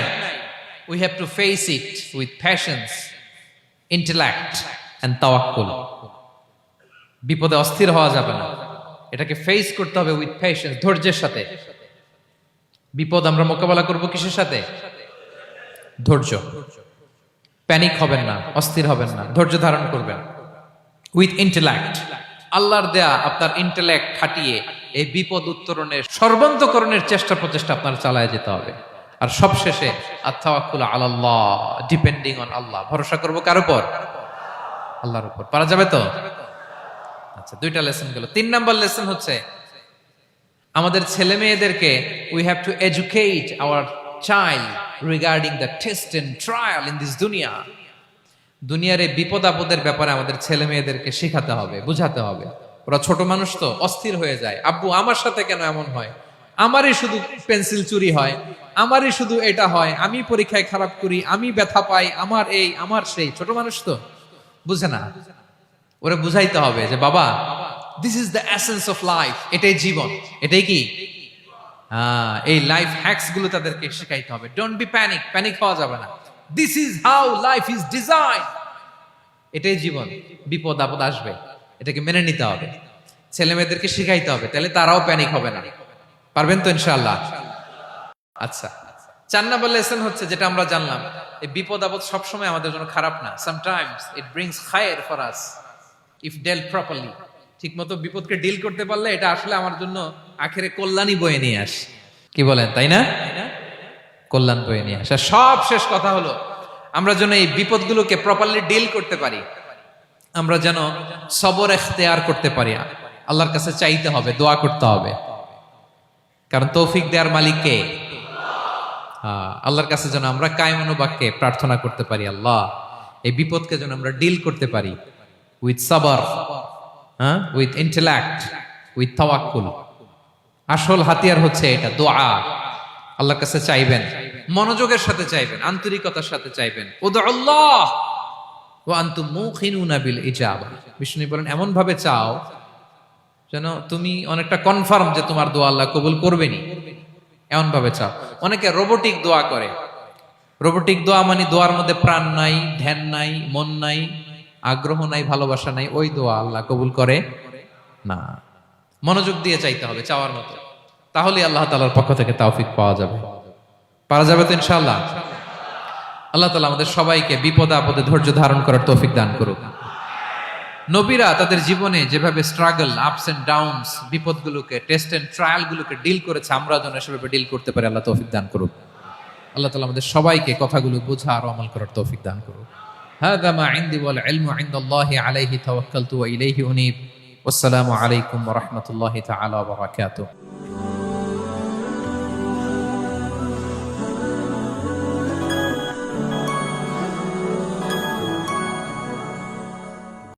we have to face it with patience, intellect and tawakkul. বিপদে অস্থির হওয়া যাবে না, এটাকে ফেস করতে হবে উইথ পেশেন্স, ধৈর্যের সাথে। বিপদ আমরা মোকাবেলা করব কিসের সাথে? ধৈর্য। প্যানিক হবেন না, অস্থির হবেন না, ধৈর্য ধারণ করবেন। উইথ ইন্টেলেক্ট, আল্লাহর দেয়া আপনার ইন্টেলেক্ট খাটিয়ে এই বিপদ উত্তরণের সর্বান্তকরণের চেষ্টা প্রচেষ্টা আপনার চালায় যেতে হবে। আর সবশেষে আত-তাওয়াক্কুল আলাল্লাহ, ডিপেন্ডিং অন আল্লাহ, ভরসা করব কার উপর? আল্লাহর উপর। পারা যাবে তো? আচ্ছা, দুইটা লেসন গেল। তিন নাম্বার লেসন হচ্ছে আমাদের ছেলে মেয়েদেরকে we have to educate our child regarding the test and trial in this duniya. দুনিয়ার এই বিপদ আপদের ব্যাপারে আমাদের ছেলে মেয়েদেরকে শেখাতে হবে, বুঝাতে হবে। ওরা ছোট মানুষ তো, অস্থির হয়ে যায়। আব্বু আমার সাথে কেন এমন হয়? আমারই শুধু পেন্সিল চুরি হয়, আমারই শুধু এটা হয়, আমি পরীক্ষায় খারাপ করি, আমি ব্যথা পাই, আমার এই আমার সেই। ছোট মানুষ তো বুঝে না। ওরা বুঝাইতে হবে যে বাবা, this is the essence of life, এটাই জীবন। এটাই কি? এই লাইফ হ্যাকস গুলো তাদেরকে শেখাইতে হবে। ডোন্ট বি প্যানিক, প্যানিক হওয়া যাবে না। This is how life is design. এটাই জীবন, বিপদ আপদ আসবে, এটাকে মেনে নিতে হবে, ছেলে মেয়েদেরকে শিখাইতে হবে, তাহলে তারাও প্যানিক হবে না। পারবেন তো ইনশাআল্লাহ? আচ্ছা, 4 নম্বর লেসন হচ্ছে যেটা আমরা জানলাম, এই বিপদ আপদ সবসময় আমাদের জন্য খারাপ না। Sometimes it brings khair for us if dealt properly. ঠিক মতো বিপদকে ডিল করতে পারলে এটা আসলে আমার জন্য আখেরে কল্যাণই বয়ে নিয়ে আসে। কি বলেন, তাই না? কল্যাণ বয়ে নিয়ে আসে। সব শেষ কথা হলো, আমরা যেন এই বিপদগুলোকে প্রপারলি ডিল করতে পারি, আমরা যেন সবর এখতিয়ার করতে পারি। আল্লাহর কাছে চাইতে হবে, দোয়া করতে হবে, কারণ তৌফিক দেওয়ার মালিক কে? আল্লাহর কাছে যেন আমরা কায়মনোবাক্যে প্রার্থনা করতে পারি, আল্লাহ এই বিপদকে যেন আমরা ডিল করতে পারি উইথ সাবর, উইথ ইন্টেলেক্ট, উইথ তাওয়াক্কুল। আসল হাতিয়ার হচ্ছে এটা, দোয়া। আল্লাহর কাছে চাইবেন, মনোযোগের সাথে চাইবেন, আন্তরিকতার সাথে চাইবেন। উদুল্লাহ ওয়া আনতুম মুকিনুনা বিল ইজাবা। বিষ্ণু বলেন এমন ভাবে চাও যেন তুমি অনেকটা কনফার্ম যে তোমার দোয়া আল্লাহ কবুল করবেনই, এমন ভাবে চাও। অনেকে রোবোটিক দোয়া করে। রোবোটিক দোয়া মানে দোয়ার মধ্যে প্রাণ নাই, ধ্যান নাই, মন নাই, আগ্রহ নাই, ভালোবাসা নাই, ওই দোয়া আল্লাহ কবুল করে না। মনোযোগ দিয়ে চাইতে হবে চাওয়ার মতো, তাহলে আল্লাহ তাআলার পক্ষ থেকে তৌফিক পাওয়া যাবে। পারা যাবে তো ইনশাআল্লাহ? আল্লাহ তাআলা আমাদের সবাইকে বিপদে আপদে ধৈর্য ধারণ করার তৌফিক দান করুক। নবীরা তাদের জীবনে যেভাবে স্ট্রাগল, আপস এন্ড ডাউনস, বিপদগুলোকে, টেস্ট এন্ড ট্রায়ালগুলোকে ডিল করেছে, আমরা যেন সেভাবে ডিল করতে পারি। আল্লাহ তৌফিক দান করুক। আল্লাহ তাআলা আমাদের সবাইকে কথাগুলো বোঝা আর আমল করার তৌফিক দান করুক। হাযা মা ইনদি ওয়াল ইলমু ইনদাল্লাহি আলাইহি তাওয়াক্কালতু ওয়া ইলাইহি উনীব। ওয়াসসালামু আলাইকুম ওয়া রাহমাতুল্লাহি তাআলা ওয়া বারাকাতুহু।